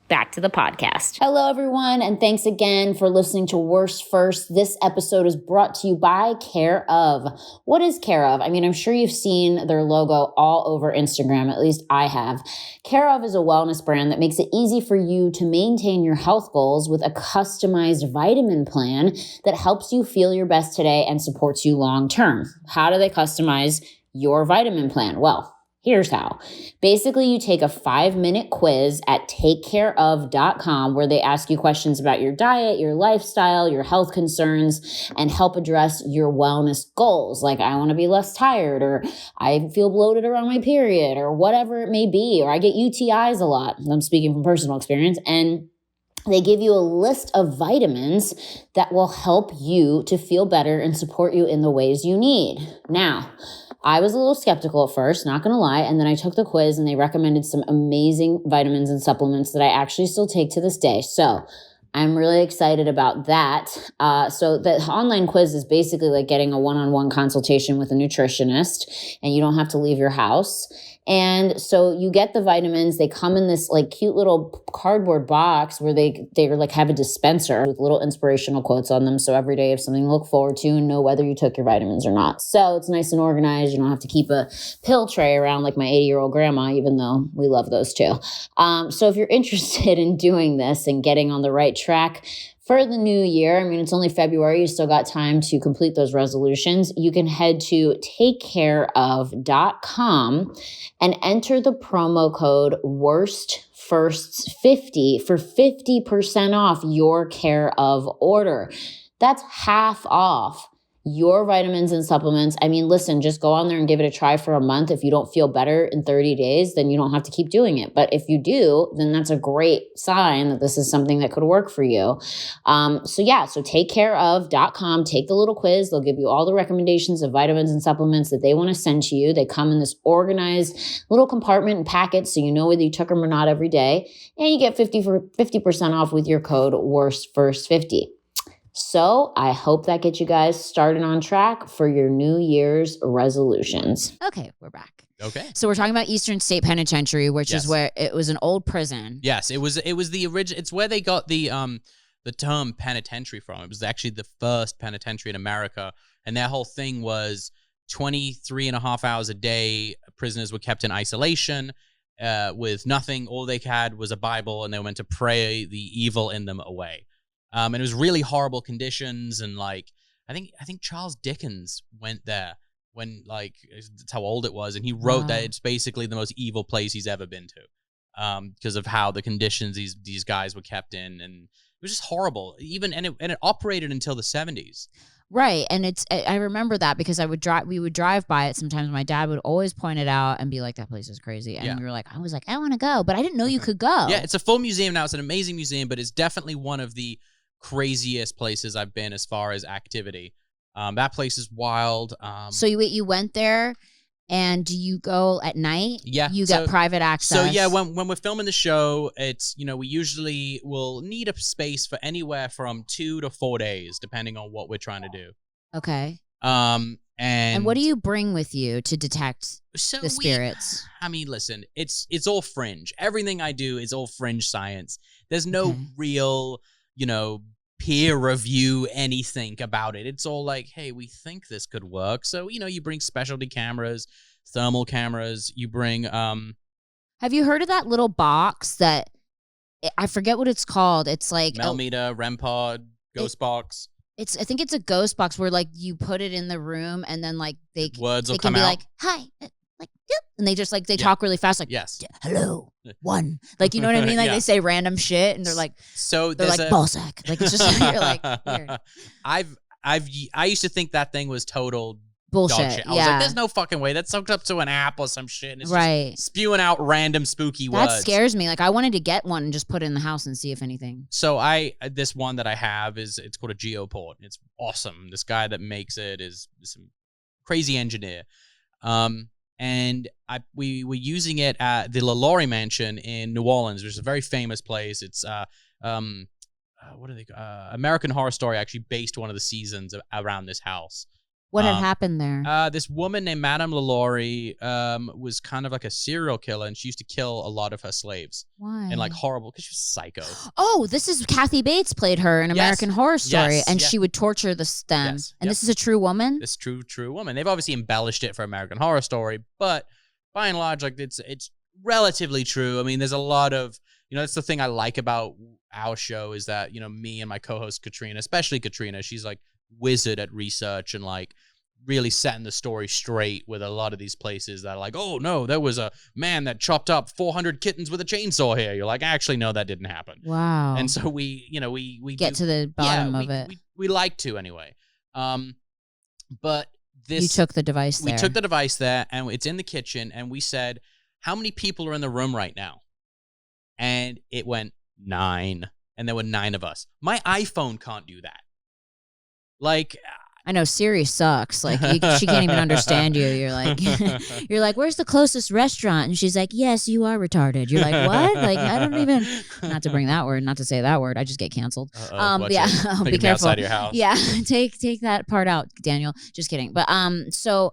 Back to the podcast. Hello, everyone, and thanks again for listening to Worst First. This episode is brought to you by Care Of. What is Care Of? I mean, I'm sure you've seen their logo all over Instagram. At least I have. Care Of is a wellness brand that makes it easy for you to maintain your health goals with a customized vitamin plan that helps you feel your best today and supports you long term. How do they customize your vitamin plan? Well, here's how. Basically, you take a 5-minute quiz at takecareof.com where they ask you questions about your diet, your lifestyle, your health concerns, and help address your wellness goals. Like, I want to be less tired, or I feel bloated around my period, or whatever it may be, or I get UTIs a lot. I'm speaking from personal experience. And they give you a list of vitamins that will help you to feel better and support you in the ways you need. Now, I was a little skeptical at first, not going to lie, and then I took the quiz and they recommended some amazing vitamins and supplements that I actually still take to this day. So I'm really excited about that. So the online quiz is basically like getting a one-on-one consultation with a nutritionist, and you don't have to leave your house. And so you get the vitamins. They come in this like cute little cardboard box where they like have a dispenser with little inspirational quotes on them. So every day you have something to look forward to and know whether you took your vitamins or not. So it's nice and organized. You don't have to keep a pill tray around like my 80-year-old grandma, even though we love those too. So if you're interested in doing this and getting on the right track for the new year, I mean, it's only February. You still got time to complete those resolutions. You can head to takecareof.com and enter the promo code WORSTFIRSTS50 for 50% off your Care Of order. That's half off your vitamins and supplements. I mean, listen, just go on there and give it a try for a month. If you don't feel better in 30 days, then you don't have to keep doing it. But if you do, then that's a great sign that this is something that could work for you. So takecareof.com, take the little quiz. They'll give you all the recommendations of vitamins and supplements that they want to send to you. They come in this organized little compartment and packet, so you know whether you took them or not every day. And you get 50% off with your code WORSTFIRST50. So I hope that gets you guys started on track for your New Year's resolutions. Okay, we're back. Okay. So we're talking about Eastern State Penitentiary, which is where it was an old prison. Yes, it was the original. It's where they got the term penitentiary from. It was actually the first penitentiary in America, and their whole thing was 23 and a half hours a day. Prisoners were kept in isolation with nothing. All they had was a Bible, and they were meant to pray the evil in them away. And it was really horrible conditions, and like I think Charles Dickens went there when like that's how old it was, and he wrote that it's basically the most evil place he's ever been to, because of how the conditions these guys were kept in, and it was just horrible. And it operated until the 70s. Right, and I remember that because we would drive by it sometimes. My dad would always point it out and be like, "That place is crazy," and we were like, "I was like, I want to go," but I didn't know you could go. Yeah, it's a full museum now. It's an amazing museum, but it's definitely one of the craziest places I've been as far as activity. That place is wild. So you went there, and do you go at night? Yeah. You got private access. So yeah, when we're filming the show, it's, we usually will need a space for anywhere from 2 to 4 days, depending on what we're trying to do. Okay. And what do you bring with you to detect the spirits? Listen, it's all fringe. Everything I do is all fringe science. There's no real, peer review anything about it. It's all like, hey, we think this could work. So, you bring specialty cameras, thermal cameras, you bring Have you heard of that little box that I forget what it's called? It's like Melmeter, REM pod, ghost box. I think it's a ghost box where like you put it in the room and then like words will come out. Like, hi, like, yep. And they just like they talk really fast, like, yes, hello, one, like, you know what I mean? Like they say random shit and they're like, ball sack, like it's just you're like weird. I used to think that thing was total bullshit. Dog shit. I was like, there's no fucking way that's hooked up to an app or some shit, and it's just spewing out random spooky words. That scares me. Like I wanted to get one and just put it in the house and see if anything. So this one that I have it's called a Geoport. It's awesome. This guy that makes it is some crazy engineer. And we were using it at the LaLaurie Mansion in New Orleans, which is a very famous place. It's what are they? American Horror Story actually based one of the seasons around this house. What had happened there? This woman named Madame LaLaurie was kind of like a serial killer, and she used to kill a lot of her slaves. Why? And like horrible, because she was psycho. Oh, this is Kathy Bates played her in American Horror Story, and she would torture them. Yes. And this is a true woman? This true woman. They've obviously embellished it for American Horror Story, but by and large, like it's relatively true. I mean, there's a lot of, that's the thing I like about our show is that, me and my co-host Katrina, especially Katrina, she's like wizard at research and like really setting the story straight with a lot of these places that are like, oh no, there was a man that chopped up 400 kittens with a chainsaw here. You're like, actually, no, that didn't happen. Wow. And so we get to the bottom of it. We like to anyway. But this, you took the device there. We took the device there, and it's in the kitchen, and we said, how many people are in the room right now? And it went 9, and there were 9 of us. My iPhone can't do that. Like, I know Siri sucks. Like she can't even understand you. You're like, where's the closest restaurant? And she's like, yes, you are retarded. You're like, what? Like I don't even. Not to bring that word. Not to say that word. I just get canceled. Be careful. Outside of your house. Yeah, take that part out, Daniel. Just kidding. But so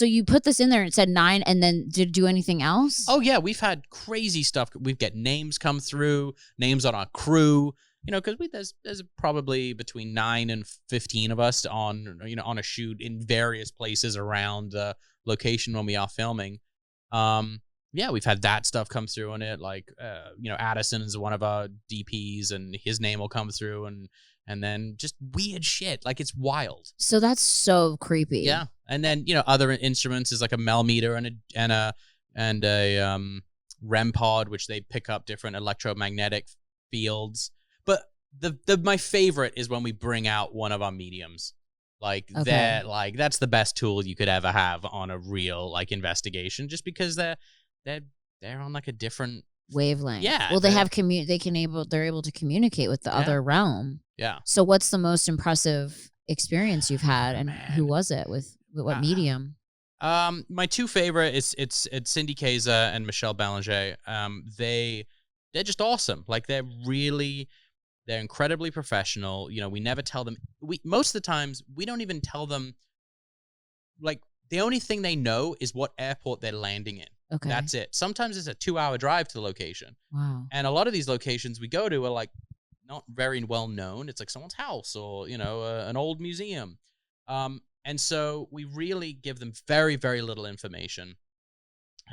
you put this in there and it said 9, and then did it do anything else? Oh yeah, we've had crazy stuff. We've got names come through, names on our crew. Because there's probably between 9 and 15 of us on a shoot in various places around the location when we are filming. We've had that stuff come through on it. Like, Addison is one of our DPs, and his name will come through, and then just weird shit. Like, it's wild. So that's so creepy. Yeah, and then other instruments is like a Melmeter and a REM pod, which they pick up different electromagnetic fields. But my favorite is when we bring out one of our mediums. Like that's the best tool you could ever have on a real like investigation, just because they're on like a different wavelength. Yeah. Well, they're able to communicate with the other realm. Yeah. So what's the most impressive experience you've had, and who was it with what medium? My 2 favorite it's Cindy Kaza and Michelle Belanger. They're just awesome. Like they're really They're incredibly professional. You know, we never tell them. Most of the times, we don't even tell them, like, the only thing they know is what airport they're landing in. Okay. That's it. Sometimes it's a 2-hour drive to the location. Wow. And a lot of these locations we go to are, like, not very well known. It's like someone's house or, you know, an old museum. And so we really give them very, very little information.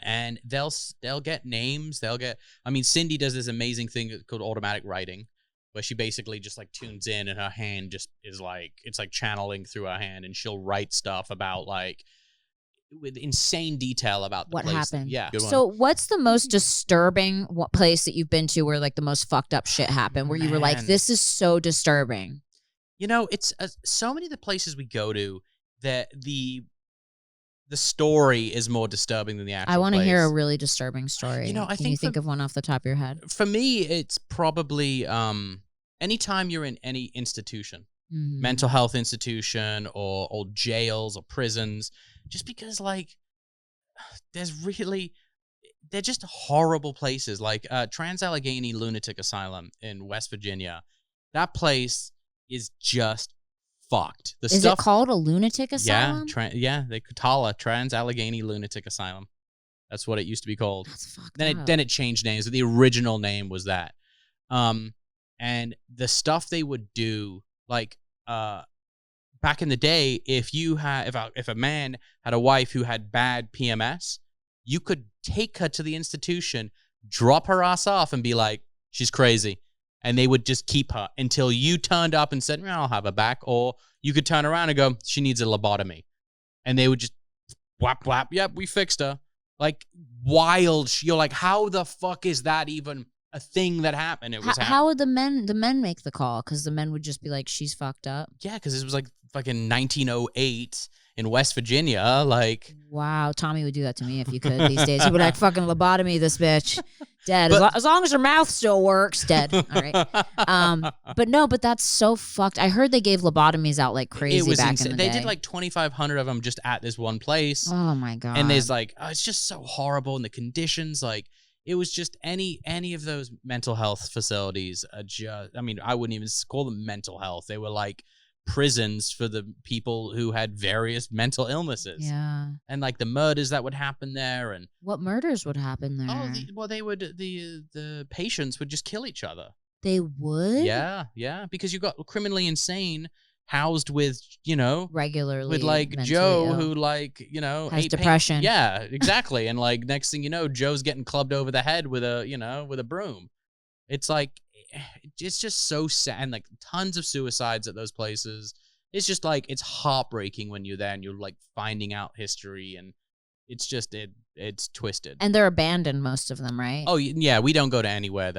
And they'll get names. I mean, Cindy does this amazing thing called automatic writing, where she basically just like tunes in and her hand just is like, it's like channeling through her hand, and she'll write stuff about, like, with insane detail about the what place. happened. Yeah. So what's the most disturbing place that you've been to where like the most fucked up shit happened, where you were like, this is so disturbing? You know, it's so many of the places we go to that the story is more disturbing than the actual I want to place. hear a really disturbing story. You know, Can you think of one off the top of your head? For me, it's probably anytime you're in any institution, mental health institution or old jails or prisons, just because, like, they're just horrible places. Like Trans-allegheny Lunatic Asylum in West Virginia. That place is just fucked. Is it called a lunatic asylum? Yeah, they could call it Trans-allegheny Lunatic Asylum. That's what it used to be called. That's fucked then up. Then it changed names, but the original name was that. And the stuff they would do, like, back in the day, if a man had a wife who had bad PMS, you could take her to the institution, drop her ass off, and be like, she's crazy. And they would just keep her until you turned up and said, I'll have her back. Or you could turn around and go, she needs a lobotomy. And they would just whap, whap, yep, we fixed her. Like, wild. You're like, how the fuck is that even a thing that happened? It was how would the men make the call? Because the men would just be like, she's fucked up. Yeah, because it was like fucking 1908 in West Virginia. Like, wow, Tommy would do that to me if you could these days. He would like, fucking lobotomy this bitch. Dead. As long as her mouth still works, dead. All right. But that's so fucked. I heard they gave lobotomies out like crazy. It was back insane. In the day. They did like 2,500 of them just at this one place. Oh my god. And there's like, it's just so horrible, and the conditions, like, it was just any of those mental health facilities. I mean, I wouldn't even call them mental health. They were like prisons for the people who had various mental illnesses. Yeah. And like the murders that would happen there. And what murders would happen there? The patients would just kill each other. They would? Yeah. Because you got criminally insane housed with, regularly with like Joe who like, has depression. Yeah, exactly. And like next thing you know, Joe's getting clubbed over the head with a broom. It's like, it's just so sad. And like tons of suicides at those places. It's just like, it's heartbreaking when you're there and you're like finding out history, and it's just, it's twisted. And they're abandoned, most of them, right? Oh yeah. We don't go to anywhere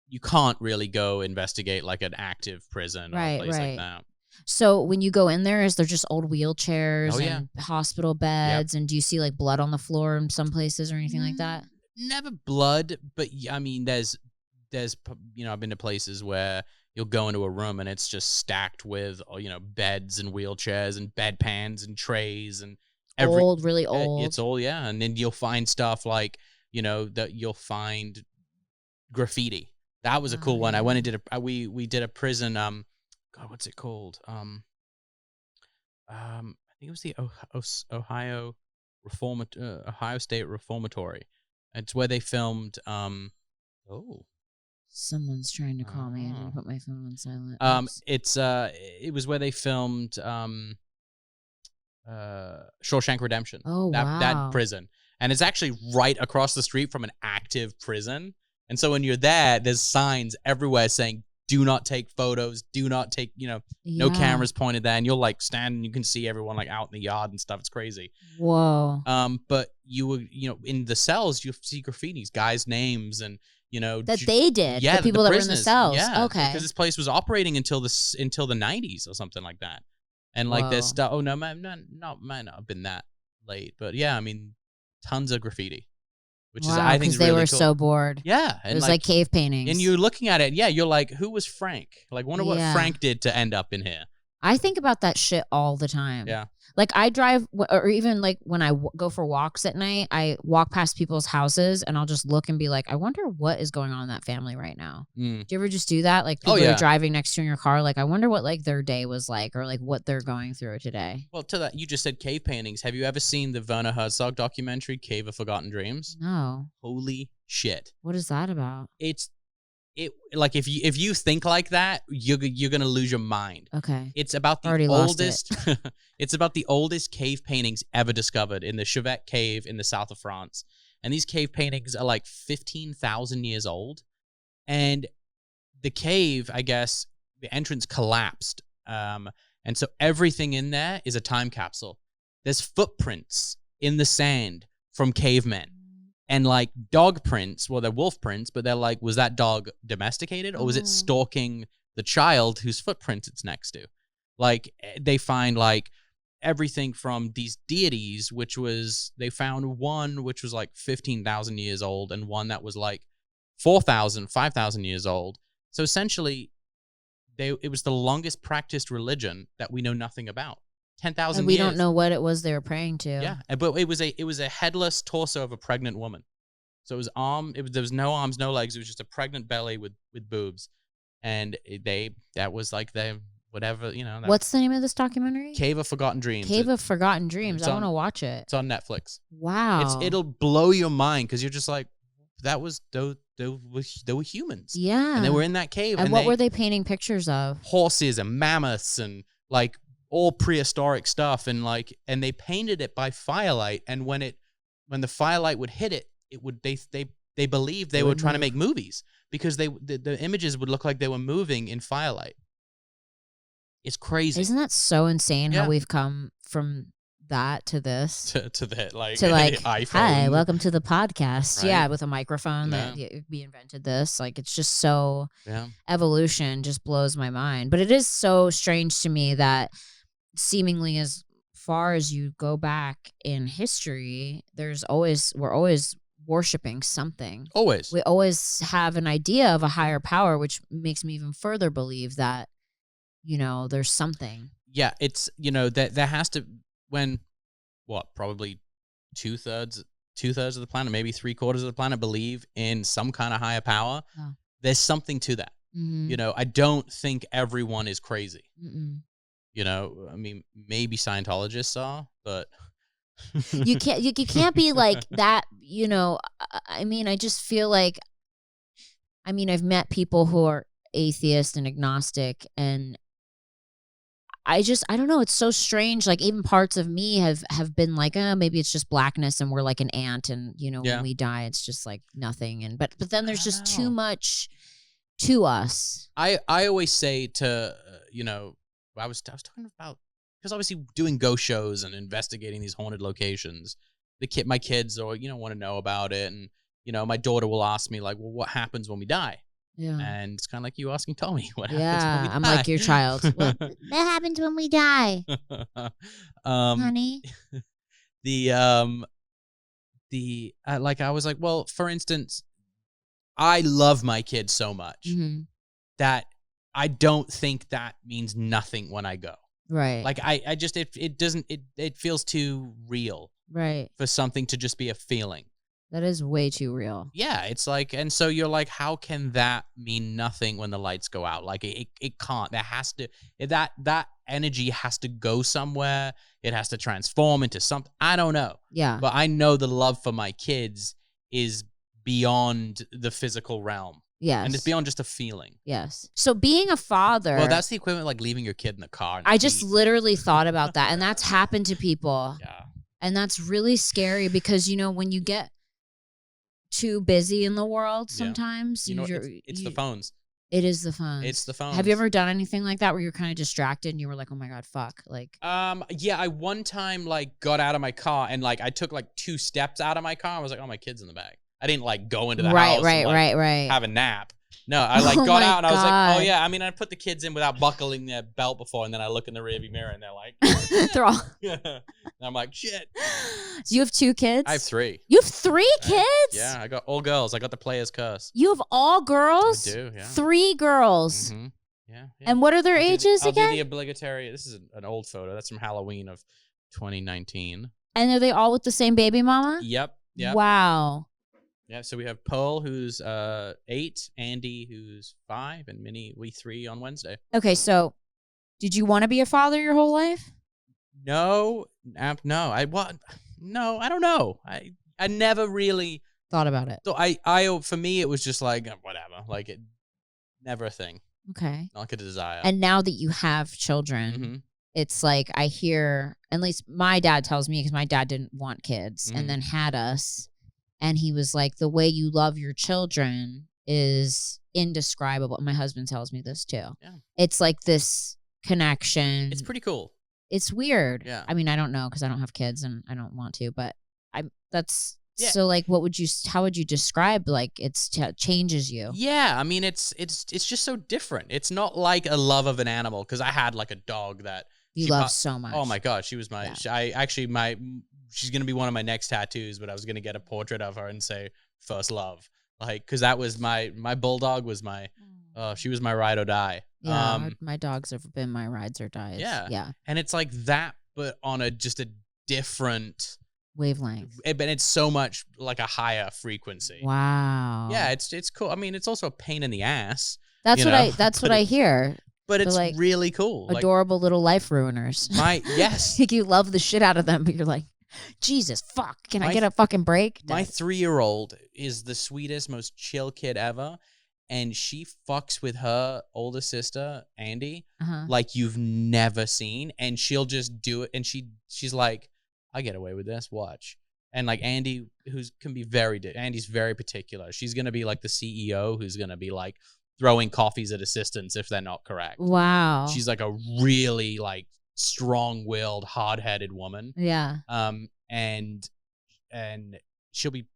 you can't really go investigate like an active prison or a place like that. So when you go in there, is there just old wheelchairs and hospital beds? Yep. And do you see like blood on the floor in some places or anything like that? Never blood, but I mean, there's I've been to places where you'll go into a room and it's just stacked with beds and wheelchairs and bedpans and trays and really old. It's old, yeah. And then you'll find stuff like that you'll find graffiti. That was a cool one. I went and did we did a prison. God, what's it called? I think it was the Ohio State Reformatory. It's where they filmed. Someone's trying to call me. I didn't put my phone on silent. It was where they filmed Shawshank Redemption. Oh, wow. That prison, and it's actually right across the street from an active prison. And so when you're there, there's signs everywhere saying, do not take photos, do not take, no cameras pointed there. And you'll like stand and you can see everyone like out in the yard and stuff. It's crazy. Whoa. But you were, in the cells, you see graffitis, guys' names and, that they did. Yeah. The people that were in the cells. Yeah. Okay. Because this place was operating until the 90s or something like that. And like there's stuff, might not have been that late. But yeah, I mean, tons of graffiti. Which is, I think, because they were so bored. Yeah. And it was like cave paintings. And you're looking at it, you're like, who was Frank? Like, wonder what Frank did to end up in here. I think about that shit all the time. Yeah. Like I drive, or even like when I go for walks at night, I walk past people's houses and I'll just look and be like, I wonder what is going on in that family right now. Do you ever just do that? Like people are driving next to you in your car, like I wonder what like their day was like, or like what they're going through today. Well, to that, you just said cave paintings. Have you ever seen the Werner Herzog documentary, Cave of Forgotten Dreams? No. Holy shit. What is that about? Like if you think like that, you're gonna lose your mind. Okay. It's about the oldest. It's about the oldest cave paintings ever discovered in the Chevet Cave in the south of France, and these cave paintings are like 15,000 years old. And the cave, I guess, the entrance collapsed, and so everything in there is a time capsule. There's footprints in the sand from cavemen. And like dog prints, well, they're wolf prints, but they're like, was that dog domesticated or was it stalking the child whose footprint it's next to? Like they find like everything from these deities, they found one which was like 15,000 years old and one that was like 4,000, 5,000 years old. So essentially, it was the longest practiced religion that we know nothing about. 10,000 and we don't know what it was they were praying to. Yeah, but it was a headless torso of a pregnant woman. So it was there was no arms, no legs. It was just a pregnant belly with boobs, and that was like the whatever, you know. What's the name of this documentary? Cave of Forgotten Dreams. Cave of Forgotten Dreams. I want to watch it. It's on Netflix. Wow. It'll blow your mind because you're just like, that was they were humans. Yeah, and they were in that cave. And what were they painting pictures of? Horses and mammoths and like all prehistoric stuff, and they painted it by firelight, and when the firelight would hit it, they believed they were trying to make movies because the images would look like they were moving in firelight. It's crazy. Isn't that so insane how we've come from that to this to that like iPhone. Hi, welcome to the podcast. Right? Yeah, with a microphone that we invented this. Like it's just so evolution just blows my mind. But it is so strange to me that seemingly as far as you go back in history, we're always worshiping something. Always. We always have an idea of a higher power, which makes me even further believe that, you know, there's something. Yeah, it's, you know, that there has to, when probably two-thirds of the planet, maybe 3/4 of the planet believe in some kind of higher power. Oh. There's something to that. Mm-hmm. You know, I don't think everyone is crazy. Mm-mm. You know, I mean, maybe Scientologists are, but you can't be like that. You know, I mean, I just feel like, I mean, I've met people who are atheist and agnostic, and I don't know. It's so strange. Like even parts of me have been like, maybe it's just blackness, and we're like an ant, and you know, when we die, it's just like nothing. And but then there's just too much to us. I always say to you know. I was talking about, because obviously doing ghost shows and investigating these haunted locations, my kids or want to know about it, and you know my daughter will ask me like, well, what happens when we die? Yeah, and it's kind of like you asking Tommy, what happens when we die? I'm like your child. What happens when we die, honey? Like I was like, well, for instance, I love my kids so much that I don't think that means nothing when I go. Right. Like I just, it feels too real. Right. For something to just be a feeling. That is way too real. Yeah. It's like, and so you're like, how can that mean nothing when the lights go out? Like it can't, that has to, that energy has to go somewhere. It has to transform into something. I don't know. Yeah. But I know the love for my kids is beyond the physical realm. Yes. And it's beyond just a feeling. Yes. So being a father. Well, that's the equivalent of like leaving your kid in the car. I just literally thought about that. And that's happened to people. Yeah. And that's really scary because, you know, when you get too busy in the world sometimes. You know, it's the phones. It is the phones. It's the phones. Have you ever done anything like that where you're kind of distracted and you were like, oh my God, fuck. Like, yeah, I one time like got out of my car and like I took like 2 steps out of my car. I was like, oh, my kid's in the back. I didn't like go into the house and have a nap. No, I like got out and I was like, oh yeah. I mean, I put the kids in without buckling their belt before, and then I look in the rearview mirror and they're like, they're all. And I'm like, shit. Do you have 2 kids? I have 3. You have 3 kids? Yeah, I got all girls. I got the player's curse. You have all girls? I do, yeah. 3 girls. Mm-hmm. Yeah. And what are their ages again? I'll do the obligatory. This is an old photo. That's from Halloween of 2019. And are they all with the same baby mama? Yep. Wow. Yeah, so we have Pearl, who's 8, Andy, who's 5, and Minnie, we 3 on Wednesday. Okay, so did you want to be a father your whole life? No, I don't know. I never really thought about it. So I for me it was just like whatever, like it never a thing. Okay. Not like a desire. And now that you have children, it's like I hear, at least my dad tells me, because my dad didn't want kids and then had us. And he was like, the way you love your children is indescribable. My husband tells me this too. Yeah. It's like this connection. It's pretty cool. It's weird. Yeah. I mean, I don't know because I don't have kids and I don't want to, but so like, how would you describe like it changes you? Yeah. I mean, it's just so different. It's not like a love of an animal, because I had like a dog that you love so much. Oh my God. She was she's going to be one of my next tattoos, but I was going to get a portrait of her and say first love. Like, cause that was my bulldog was she was my ride or die. Yeah. My dogs have been my rides or dies. Yeah. Yeah. And it's like that, but on just a different wavelength. But it's so much like a higher frequency. Wow. Yeah. It's cool. I mean, it's also a pain in the ass. That's what I hear. But it's like really cool. Adorable little life ruiners. Yes. Like you love the shit out of them, but you're like, Jesus, fuck. Can I get a fucking break? My 3-year-old is the sweetest, most chill kid ever. And she fucks with her older sister, Andy, like you've never seen. And she'll just do it. And she's like, I get away with this. Watch. And like Andy, Andy's very particular. She's going to be like the CEO who's going to be like throwing coffees at assistants if they're not correct. Wow. She's like a really like strong-willed, hard-headed woman. Yeah. And she'll be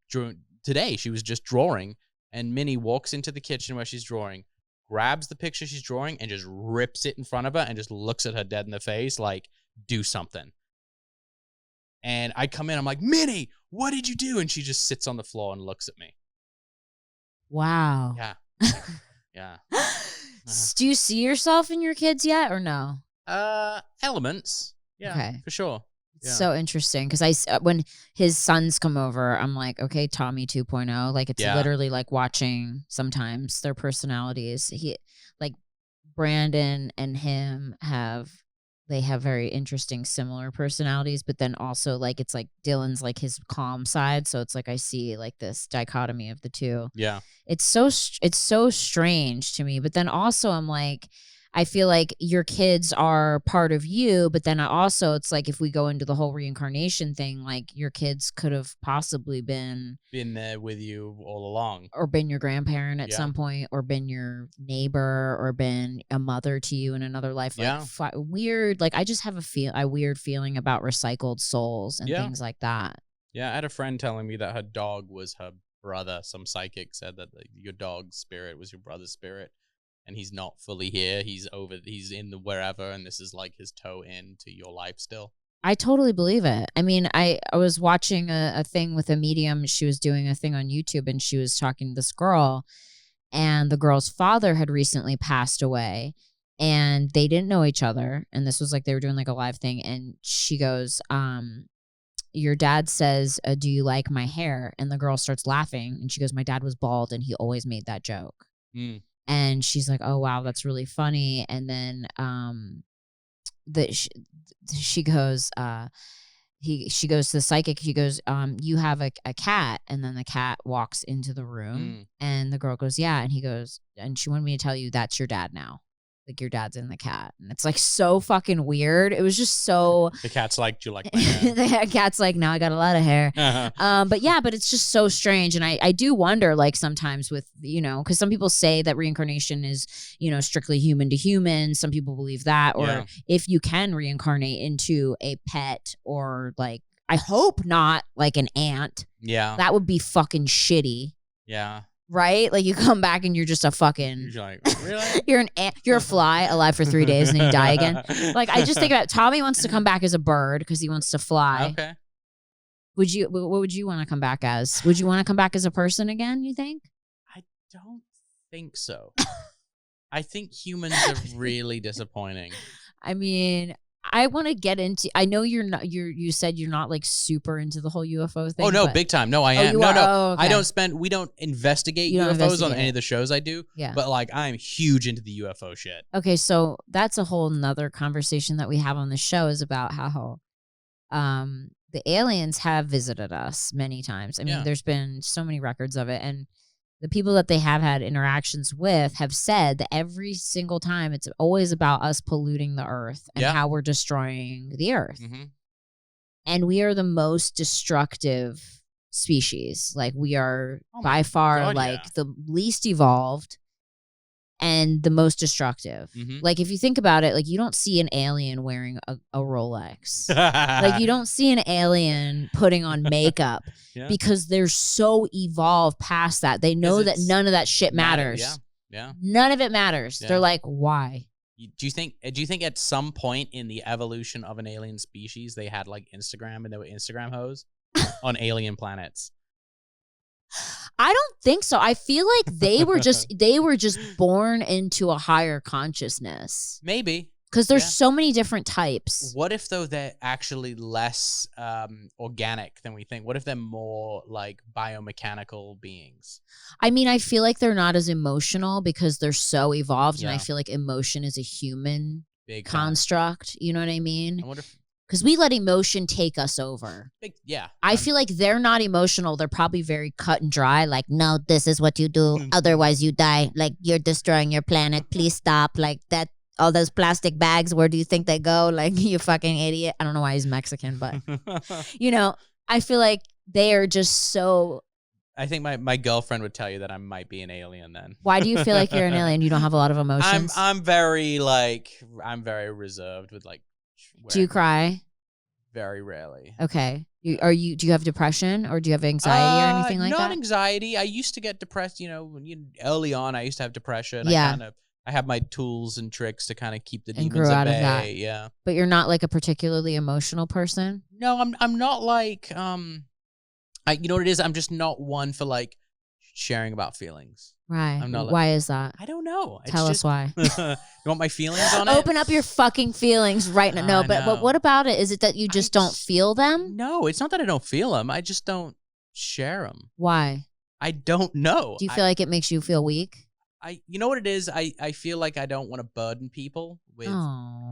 today. She was just drawing, and Minnie walks into the kitchen where she's drawing, grabs the picture she's drawing, and just rips it in front of her, and just looks at her dead in the face, like, do something. And I come in, I'm like, Minnie, what did you do? And she just sits on the floor and looks at me. Wow. Yeah. Yeah. Do you see yourself in your kids yet or no? Elements. Yeah, okay. For sure. It's so interesting because when his sons come over, I'm like, okay, Tommy 2.0. Like it's literally like watching sometimes their personalities. Like Brandon and him have very interesting similar personalities, but then also like it's like Dylan's like his calm side, so it's like I see like this dichotomy of the two. Yeah, it's so strange to me, but then also I'm like, I feel like your kids are part of you, but then it's like if we go into the whole reincarnation thing, like your kids could have possibly been there with you all along, or been your grandparent at some point, or been your neighbor, or been a mother to you in another life. Like weird. Like I just have a weird feeling about recycled souls and things like that. Yeah, I had a friend telling me that her dog was her brother. Some psychic said that your dog's spirit was your brother's spirit. And he's not fully here. He's in the wherever, and this is like his toe into your life still. I totally believe it. I mean, I was watching a thing with a medium. She was doing a thing on YouTube, and she was talking to this girl, and the girl's father had recently passed away, and they didn't know each other. And this was like they were doing like a live thing, and she goes, your dad says, do you like my hair? And the girl starts laughing, and she goes, my dad was bald, and he always made that joke. Mm. And she's like, oh, wow, that's really funny. And then she goes, she goes to the psychic. She goes, you have a cat. And then the cat walks into the room. And the girl goes, yeah. And he goes, and she wanted me to tell you that's your dad now. Like your dad's in the cat. And it's like so fucking weird. It was just so. The cat's like, do you like my hair? The cat's like, no, I got a lot of hair. But it's just so strange. And I do wonder, like sometimes with, because some people say that reincarnation is, strictly human to human. Some people believe that. Or if you can reincarnate into a pet, or like, I hope not like an ant. Yeah. That would be fucking shitty. Yeah. Right? Like you come back and you're just a fucking. You're like, really? You're a fly alive for 3 days and then you die again. Like I just think about Tommy wants to come back as a bird because he wants to fly. Okay. What would you want to come back as? Would you want to come back as a person again, you think? I don't think so. I think humans are really disappointing. I mean, I want to get into. I know you're not. You said you're not like super into the whole UFO thing. Oh no, but, big time. No, I am. No. Oh, okay. I don't spend. We don't investigate You don't UFOs investigate on any it. of the shows I do. Yeah. But like, I'm huge into the UFO shit. Okay, so that's a whole nother conversation that we have on the show is about how, the aliens have visited us many times. I mean, there's been so many records of it, and the people that they have had interactions with have said that every single time it's always about us polluting the earth and how we're destroying the earth. Mm-hmm. And we are the most destructive species. Like, we are by far the least evolved and the most destructive. Mm-hmm. Like, if you think about it, like, you don't see an alien wearing a Rolex. Like, you don't see an alien putting on makeup because they're so evolved past that. They know that none of that shit matters. Yeah. None of it matters. They're like, why? Do you think at some point in the evolution of an alien species they had like Instagram and they were Instagram hoes on alien planets? I don't think so. I feel like they were just born into a higher consciousness. Maybe. Because there's so many different types. What if, though, they're actually less organic than we think? What if they're more like biomechanical beings? I mean, I feel like they're not as emotional because they're so evolved, and I feel like emotion is a human construct. You know what I mean? I wonder if... Because we let emotion take us over. I feel like they're not emotional. They're probably very cut and dry. Like, no, this is what you do. Otherwise, you die. Like, you're destroying your planet. Please stop. Like, that. All those plastic bags, where do you think they go? Like, you fucking idiot. I don't know why he's Mexican, but, you know, I feel like they are just so... I think my girlfriend would tell you that I might be an alien then. Why do you feel like you're an alien? You don't have a lot of emotions? I'm very reserved with like... Do you cry? Very rarely. Okay. Do you have depression or do you have anxiety or anything like that? Not anxiety. I used to get depressed, early on I used to have depression. Yeah. I have my tools and tricks to kind of keep the demons grew at out bay. Of that. Yeah. But you're not like a particularly emotional person? No, I'm not like you know what it is? I'm just not one for like sharing about feelings. Right. I'm not why is that? I don't know. Tell us why. You want my feelings on it? Open up your fucking feelings right now. No, but what about it? Is it that you just don't feel them? No, it's not that I don't feel them. I just don't share them. Why? I don't know. Do you feel like it makes you feel weak? You know what it is? I feel like I don't want to burden people with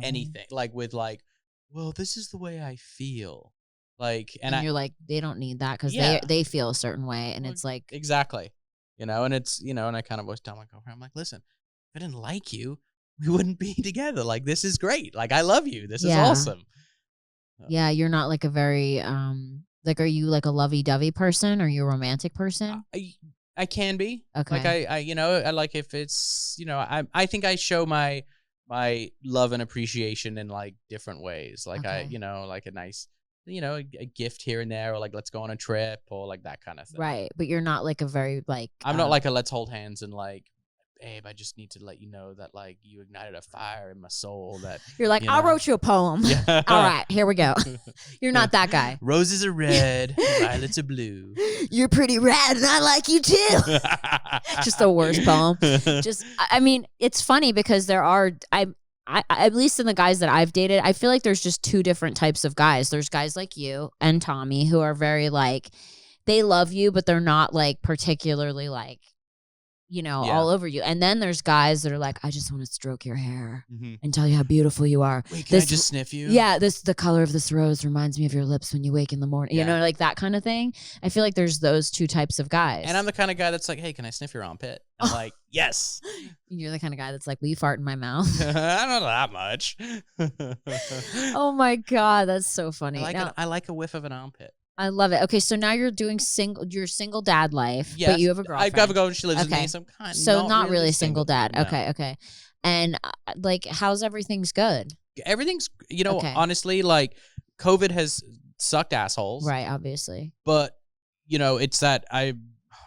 anything. Like with like, well, this is the way I feel. Like, and you're like, they don't need that because they feel a certain way, and it's like exactly, and it's and I kind of always tell my girlfriend, I'm like, listen, if I didn't like you, we wouldn't be together. Like, this is great. Like, I love you. This is awesome. Yeah, you're not like a very like, are you like a lovey-dovey person? Are you a romantic person? I can be. Okay. Like I like if it's, I think I show my love and appreciation in like different ways. Like I like a nice, a gift here and there, or like let's go on a trip, or like that kind of thing. Right. But you're not like a very like I'm not like a let's hold hands and like, babe, I just need to let you know that like you ignited a fire in my soul. That you're like, I wrote you a poem. Yeah. All right, here we go. You're not that guy. Roses are red, violets are blue. You're pretty rad, and I like you too. Just the worst poem. I mean, it's funny because there are I at least in the guys that I've dated, I feel like there's just two different types of guys. There's guys like you and Tommy who are very like, they love you, but they're not like particularly like, all over you. And then there's guys that are like, I just want to stroke your hair and tell you how beautiful you are. Wait, can I just sniff you? Yeah, the color of this rose reminds me of your lips when you wake in the morning. Like that kind of thing. I feel like there's those two types of guys. And I'm the kind of guy that's like, hey, can I sniff your armpit? I'm like, yes. You're the kind of guy that's like, will you fart in my mouth? I don't know that much. Oh my God, that's so funny. I like a whiff of an armpit. I love it. Okay, so now you're doing your single dad life, but you have a girlfriend. I've got a girlfriend. She lives with me, so I'm kind of not really single dad. No. Okay. And like, how's everything's good? Everything's, honestly, like COVID has sucked assholes. Right, obviously. But, it's that I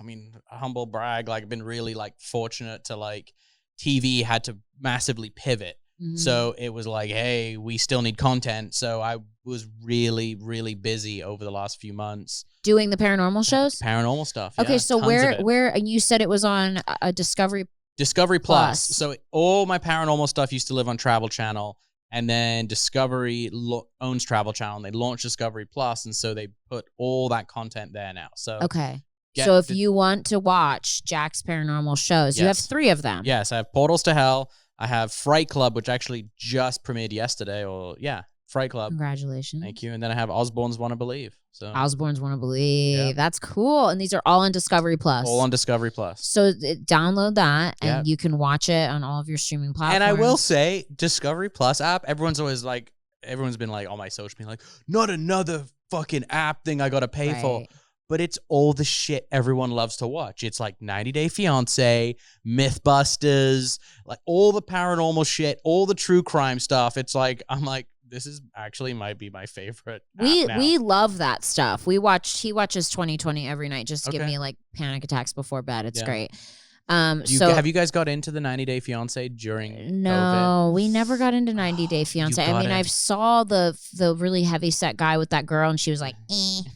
mean, humble brag, like I've been really like fortunate to like TV had to massively pivot. Mm-hmm. So it was like, hey, we still need content. So I was really, really busy over the last few months. Doing the paranormal shows? Paranormal stuff. Okay, so where, and you said it was on a Discovery Plus. So all my paranormal stuff used to live on Travel Channel. And then Discovery owns Travel Channel, and they launched Discovery Plus, and so they put all that content there now. So okay. So if you want to watch Jack's paranormal shows, you have 3 of them. Yes, I have Portals to Hell. I have Fright Club, which actually just premiered yesterday. Fright Club. Congratulations. Thank you. And then I have Osbourne's Wanna Believe. So Osbourne's Wanna Believe. That's cool. And these are all on Discovery Plus. All on Discovery Plus. So download that, and you can watch it on all of your streaming platforms. And I will say, Discovery Plus app, everyone's been like on my social media, like, not another fucking app thing I got to pay for. But it's all the shit everyone loves to watch. It's like 90 Day Fiancé, Mythbusters, like all the paranormal shit, all the true crime stuff. It's like, I'm like, this is actually might be my favorite app now. We love that stuff. He watches 2020 every night just to give me like panic attacks before bed. It's great. Have you guys got into the 90 Day Fiancé during COVID? We never got into 90 Day Fiancé. I mean, I saw the really heavy set guy with that girl, and she was like,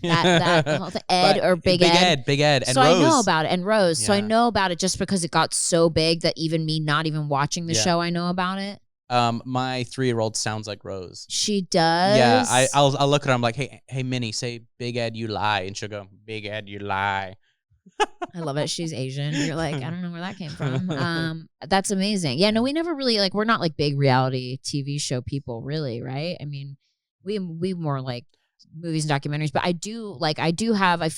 that Ed or Big Ed. Big Ed, and so Rose. I know about it, and Rose. So I know about it just because it got so big that even me not even watching the show, I know about it. My 3-year-old sounds like Rose. She does. Yeah, I'll look at her. I'm like, hey, Minnie, say Big Ed, you lie, and she'll go, Big Ed, you lie. I love it. She's Asian. You're like, I don't know where that came from. That's amazing. Yeah, no, we never really we're not like big reality TV show people, really, right? I mean, we more like movies and documentaries, but I feel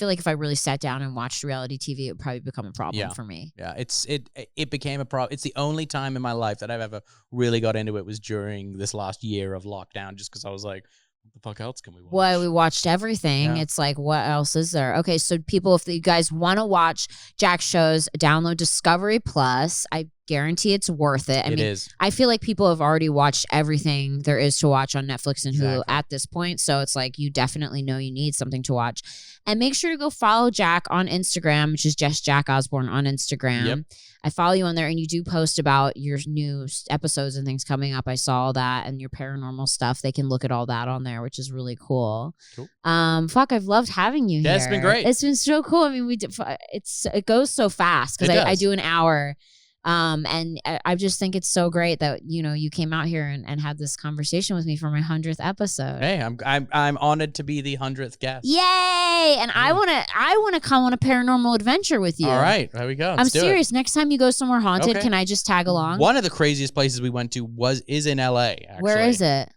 like if I really sat down and watched reality TV, it would probably become a problem for me. Yeah, it became a problem. It's the only time in my life that I've ever really got into it was during this last year of lockdown, just because I was like, what the fuck else can we watch? Well, we watched everything. Yeah. It's like, what else is there? Okay, so people, if you guys want to watch Jack's shows, download Discovery Plus. I guarantee it's worth it. I mean, I feel like people have already watched everything there is to watch on Netflix and Hulu at this point. So it's like, you definitely know you need something to watch. And make sure to go follow Jack on Instagram, which is just Jack Osbourne on Instagram. Yep. I follow you on there, and you do post about your new episodes and things coming up. I saw that, and your paranormal stuff. They can look at all that on there, which is really cool. I've loved having you here. Yeah, it's been great. It's been so cool. I mean, it goes so fast because I do an hour. And I just think it's so great that, you came out here and had this conversation with me for my 100th episode. Hey, I'm honored to be the 100th guest. Yay! And I want to come on a paranormal adventure with you. All right, there we go. I'm serious. Next time you go somewhere haunted, can I just tag along? One of the craziest places we went to is in LA, actually. Where is it?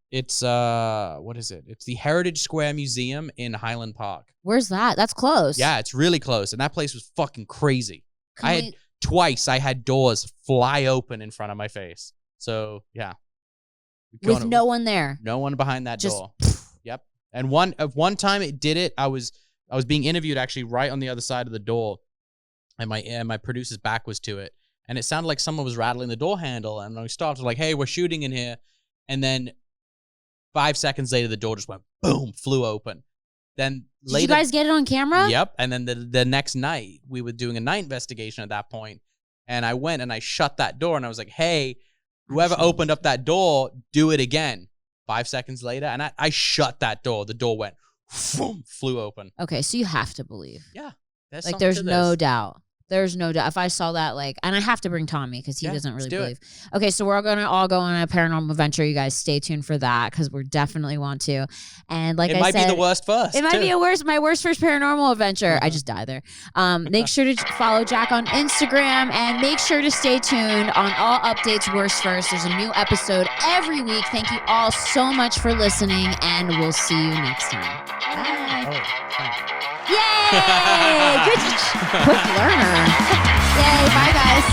It's what is it? It's the Heritage Square Museum in Highland Park. Where's that? That's close. Yeah, it's really close, and that place was fucking crazy. Twice I had doors fly open in front of my face. So yeah. With no one there. No one behind that door. Yep. And one time it did it, I was being interviewed actually right on the other side of the door, and my producer's back was to it. And it sounded like someone was rattling the door handle, and we stopped, like, hey, we're shooting in here. And then 5 seconds later the door just went boom, flew open. Then later, did you guys get it on camera? Yep. And then the next night, we were doing a night investigation at that point, and I went and I shut that door, and I was like, hey, whoever opened up that door, do it again. 5 seconds later, and I shut that door. The door went, flew open. Okay, so you have to believe. Yeah. There's no doubt. There's no doubt. If I saw that, and I have to bring Tommy because he doesn't really believe. Okay, so we're going to all go on a paranormal adventure. You guys stay tuned for that because we definitely want to. And it might be the worst first. It might be my worst first paranormal adventure. I just die there. Make sure to follow Jack on Instagram, and make sure to stay tuned on all updates worst first. There's a new episode every week. Thank you all so much for listening, and we'll see you next time. Bye. Yay! Good quick learner. Yay, bye guys.